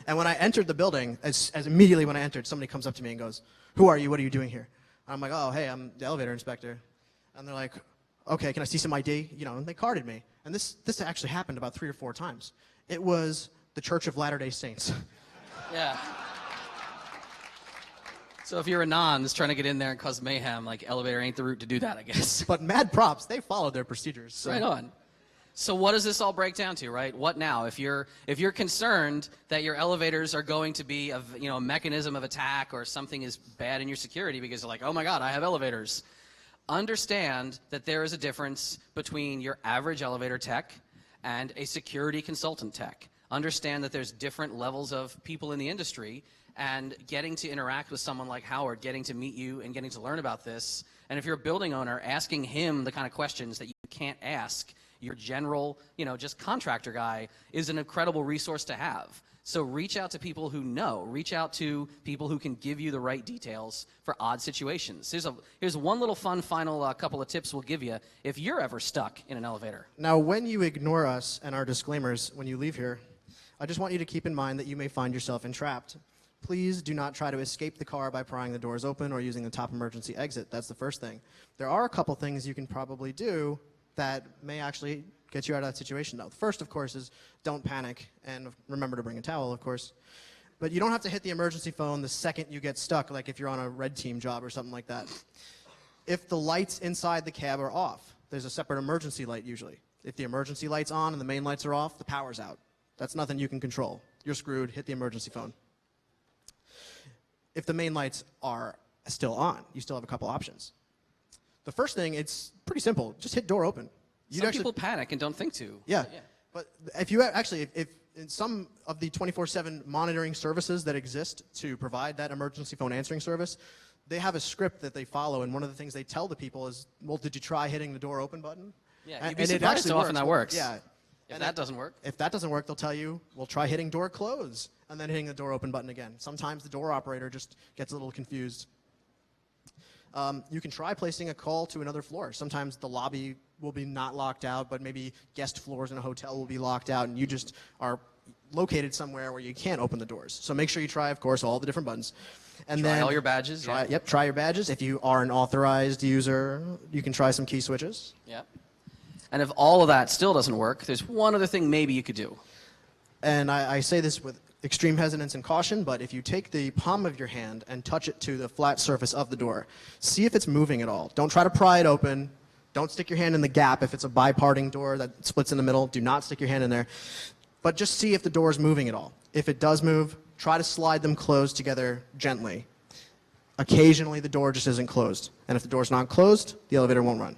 And when I entered the building, as immediately when I entered, somebody comes up to me and goes, "Who are you? What are you doing here?" I'm like, "Oh, hey, I'm the elevator inspector." And they're like, "Okay, can I see some ID?" You know, and they carded me. And this actually happened about 3 or 4 times. It was the Church of Latter-day Saints. Yeah. So if you're a non that's trying to get in there and cause mayhem, like elevator ain't the route to do that, I guess. But mad props, they followed their procedures. So. Right on. So what does this all break down to, right? What now? If you're concerned that your elevators are going to be a mechanism of attack or something is bad in your security because you're like, oh my God, I have elevators. Understand that there is a difference between your average elevator tech and a security consultant tech. Understand that there's different levels of people in the industry, and getting to interact with someone like Howard, getting to meet you and getting to learn about this. And if you're a building owner, asking him the kind of questions that you can't ask your general, just contractor guy is an incredible resource to have. So reach out to people who know. Reach out to people who can give you the right details for odd situations. Here's one little fun final couple of tips we'll give you if you're ever stuck in an elevator. Now, when you ignore us and our disclaimers when you leave here, I just want you to keep in mind that you may find yourself entrapped. Please do not try to escape the car by prying the doors open or using the top emergency exit. That's the first thing. There are a couple things you can probably do that may actually get you out of that situation, though. The first, of course, is don't panic, and remember to bring a towel, of course. But you don't have to hit the emergency phone the second you get stuck, like if you're on a red team job or something like that. If the lights inside the cab are off, there's a separate emergency light usually. If the emergency light's on and the main lights are off, the power's out. That's nothing you can control. You're screwed. Hit the emergency phone. If the main lights are still on, you still have a couple options. The first thing, it's pretty simple. Just hit door open. Some people panic and don't think to. Yeah. But if you actually, if in some of the 24/7 monitoring services that exist to provide that emergency phone answering service, they have a script that they follow, and one of the things they tell the people is, well, did you try hitting the door open button? Yeah, you'd be surprised how often that works. Yeah. If that doesn't work? If that doesn't work, they'll tell you, well, try hitting door close, and then hitting the door open button again. Sometimes the door operator just gets a little confused. You can try placing a call to another floor. Sometimes the lobby will be not locked out, but maybe guest floors in a hotel will be locked out, and you just are located somewhere where you can't open the doors. So make sure you try, of course, all the different buttons. And try then all your badges. Yep, try your badges. If you are an authorized user, you can try some key switches. Yep. And if all of that still doesn't work, there's one other thing maybe you could do. And I say this with extreme hesitance and caution, but if you take the palm of your hand and touch it to the flat surface of the door, see if it's moving at all. Don't try to pry it open. Don't stick your hand in the gap. If it's a biparting door that splits in the middle, do not stick your hand in there. But just see if the door is moving at all. If it does move, try to slide them closed together gently. Occasionally, the door just isn't closed. And if the door's not closed, the elevator won't run.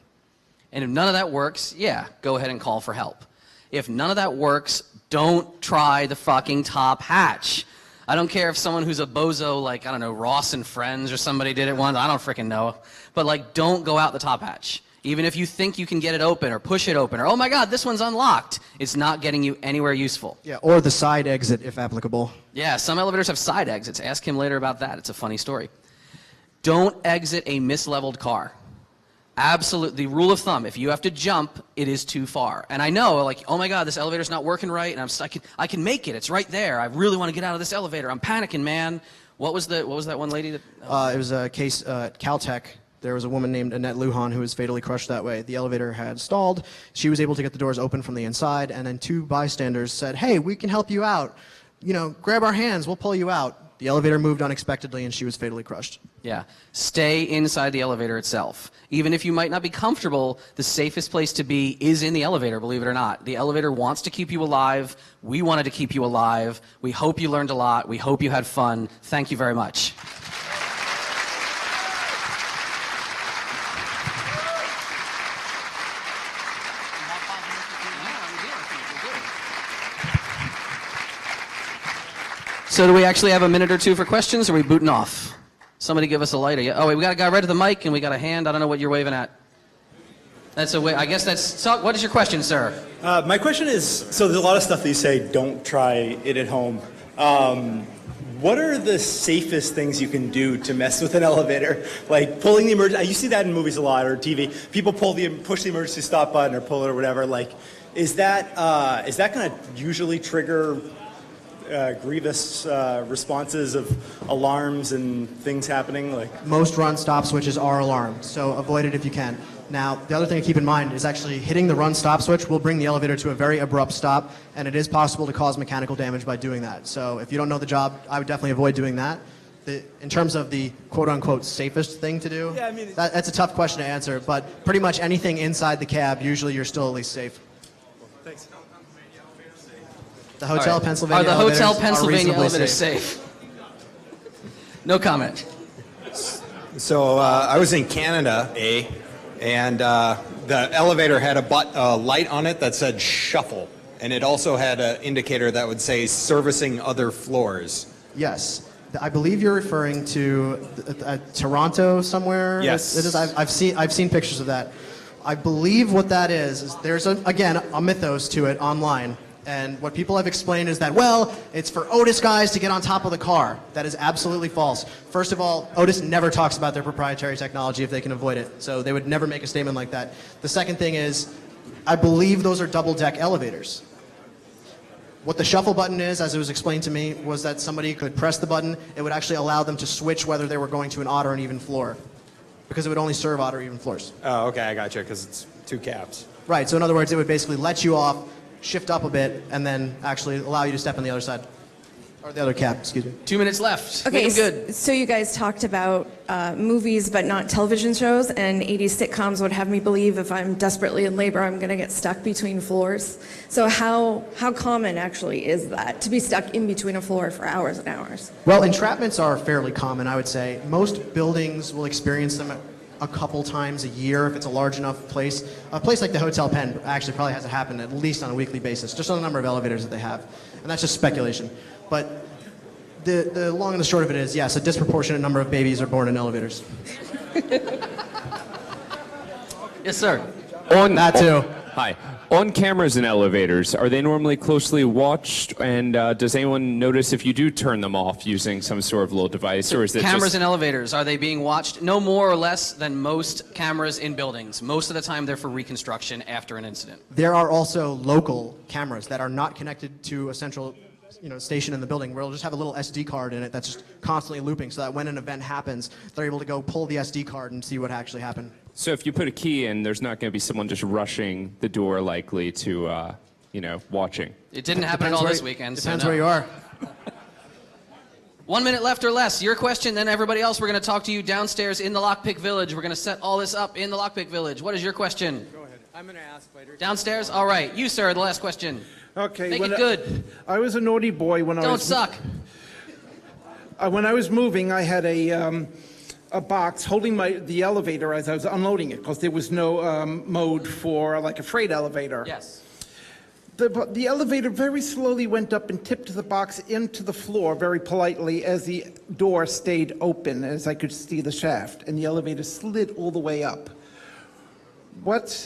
And if none of that works, yeah, go ahead and call for help. If none of that works, don't try the fucking top hatch. I don't care if someone who's a bozo, like, I don't know, Ross and Friends or somebody did it once. I don't freaking know. But, like, don't go out the top hatch. Even if you think you can get it open or push it open or, oh my God, this one's unlocked, it's not getting you anywhere useful. Yeah, or the side exit if applicable. Yeah, some elevators have side exits. Ask him later about that. It's a funny story. Don't exit a misleveled car. Absolutely. The rule of thumb, if you have to jump, it is too far. And I know, like, oh my God, this elevator's not working right, and I'm stuck. I can make it. It's right there. I really want to get out of this elevator. I'm panicking, man. What was that one lady that... It was a case at Caltech. There was a woman named Annette Lujan who was fatally crushed that way. The elevator had stalled. She was able to get the doors open from the inside, and then 2 bystanders said, hey, we can help you out. You know, grab our hands. We'll pull you out. The elevator moved unexpectedly, and she was fatally crushed. Yeah. Stay inside the elevator itself. Even if you might not be comfortable, the safest place to be is in the elevator, believe it or not. The elevator wants to keep you alive. We wanted to keep you alive. We hope you learned a lot. We hope you had fun. Thank you very much. So do we actually have a minute or two for questions, or are we booting off? Somebody give us a lighter. Oh, wait, we got a guy right at the mic, and we got a hand. I don't know what you're waving at. That's a way. I guess that's... So, what is your question, sir? My question is, so there's a lot of stuff that you say, don't try it at home. What are the safest things you can do to mess with an elevator? Like pulling the emergency... You see that in movies a lot, or TV. People push the emergency stop button or pull it or whatever. Like, is that going to usually trigger... grievous responses of alarms and things happening? Like most run stop switches are alarmed, so avoid it if you can. Now, the other thing to keep in mind is actually hitting the run stop switch will bring the elevator to a very abrupt stop, and it is possible to cause mechanical damage by doing that. So if you don't know the job, I would definitely avoid doing that. In terms of the quote-unquote safest thing to do, yeah, I mean, that's a tough question to answer, but pretty much anything inside the cab, usually you're still at least safe. Thanks. The Hotel Pennsylvania Are the Hotel Pennsylvania elevators elevators safe? No comment. So I was in Canada, and the elevator had a light on it that said shuffle, and it also had an indicator that would say servicing other floors. Yes. I believe you're referring to Toronto somewhere. Yes. It is. I've seen pictures of that. I believe what that is there's again a mythos to it online. And what people have explained is that, well, it's for Otis guys to get on top of the car. That is absolutely false. First of all, Otis never talks about their proprietary technology if they can avoid it. So they would never make a statement like that. The second thing is, I believe those are double-deck elevators. What the shuffle button is, as it was explained to me, was that somebody could press the button. It would actually allow them to switch whether they were going to an odd or an even floor, because it would only serve odd or even floors. Oh, okay, I got you, because it's 2 cabs. Right, so in other words, it would basically let you off, shift up a bit, and then actually allow you to step on the other side. Or the other cab, excuse me. 2 minutes left. Okay, Make 'em good. so you guys talked about movies but not television shows, and 80s sitcoms would have me believe if I'm desperately in labor, I'm going to get stuck between floors. So how common actually is that, to be stuck in between a floor for hours and hours? Well, entrapments are fairly common, I would say. Most buildings will experience them a couple times a year if it's a large enough place. A place like the Hotel Penn actually probably has it happen at least on a weekly basis, just on the number of elevators that they have. And that's just speculation. But the long and the short of it is, yes, a disproportionate number of babies are born in elevators. Yes, sir. That too. Hi. On cameras in elevators, are they normally closely watched? And does anyone notice if you do turn them off using some sort of little device? Or is it Cameras just... in elevators, are they being watched? No more or less than most cameras in buildings. Most of the time they're for reconstruction after an incident. There are also local cameras that are not connected to a central station in the building, where it'll just have a little SD card in it that's just constantly looping, so that when an event happens, they're able to go pull the SD card and see what actually happened. So if you put a key in, there's not going to be someone just rushing the door likely to, watching. It didn't happen at all this weekend. Depends so no. where you are. 1 minute left or less. Your question, then everybody else. We're going to talk to you downstairs in the Lockpick Village. We're going to set all this up in the Lockpick Village. What is your question? Go ahead. I'm going to ask later. Downstairs? All right. You, sir, the last question. Okay. Make it good. I was a naughty boy when I was... Don't suck. When I was moving, I had a a box holding the elevator as I was unloading it, because there was no mode for like a freight elevator. Yes. The elevator very slowly went up and tipped the box into the floor very politely as the door stayed open, as I could see the shaft, and the elevator slid all the way up.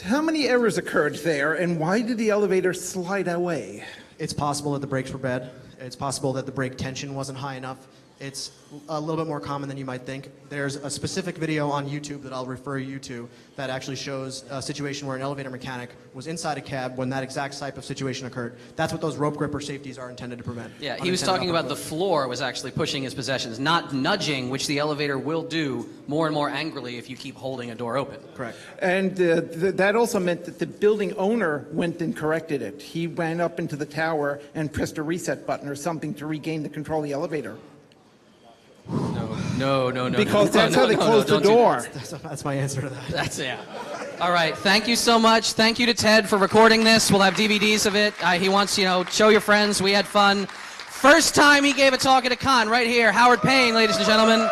How many errors occurred there, and why did the elevator slide away? It's possible that the brakes were bad. It's possible that the brake tension wasn't high enough. It's a little bit more common than you might think. There's a specific video on YouTube that I'll refer you to that actually shows a situation where an elevator mechanic was inside a cab when that exact type of situation occurred. That's what those rope gripper safeties are intended to prevent. Yeah, he was talking about the floor was actually pushing his possessions, not nudging, which the elevator will do more and more angrily if you keep holding a door open. Correct. And that also meant that the building owner went and corrected it. He went up into the tower and pressed a reset button or something to regain the control of the elevator. No. Because that's how they closed the door. That's my answer to that. That's it. All right. Thank you so much. Thank you to Ted for recording this. We'll have DVDs of it. He wants, show your friends. We had fun. First time he gave a talk at a con right here. Howard Payne, ladies and gentlemen.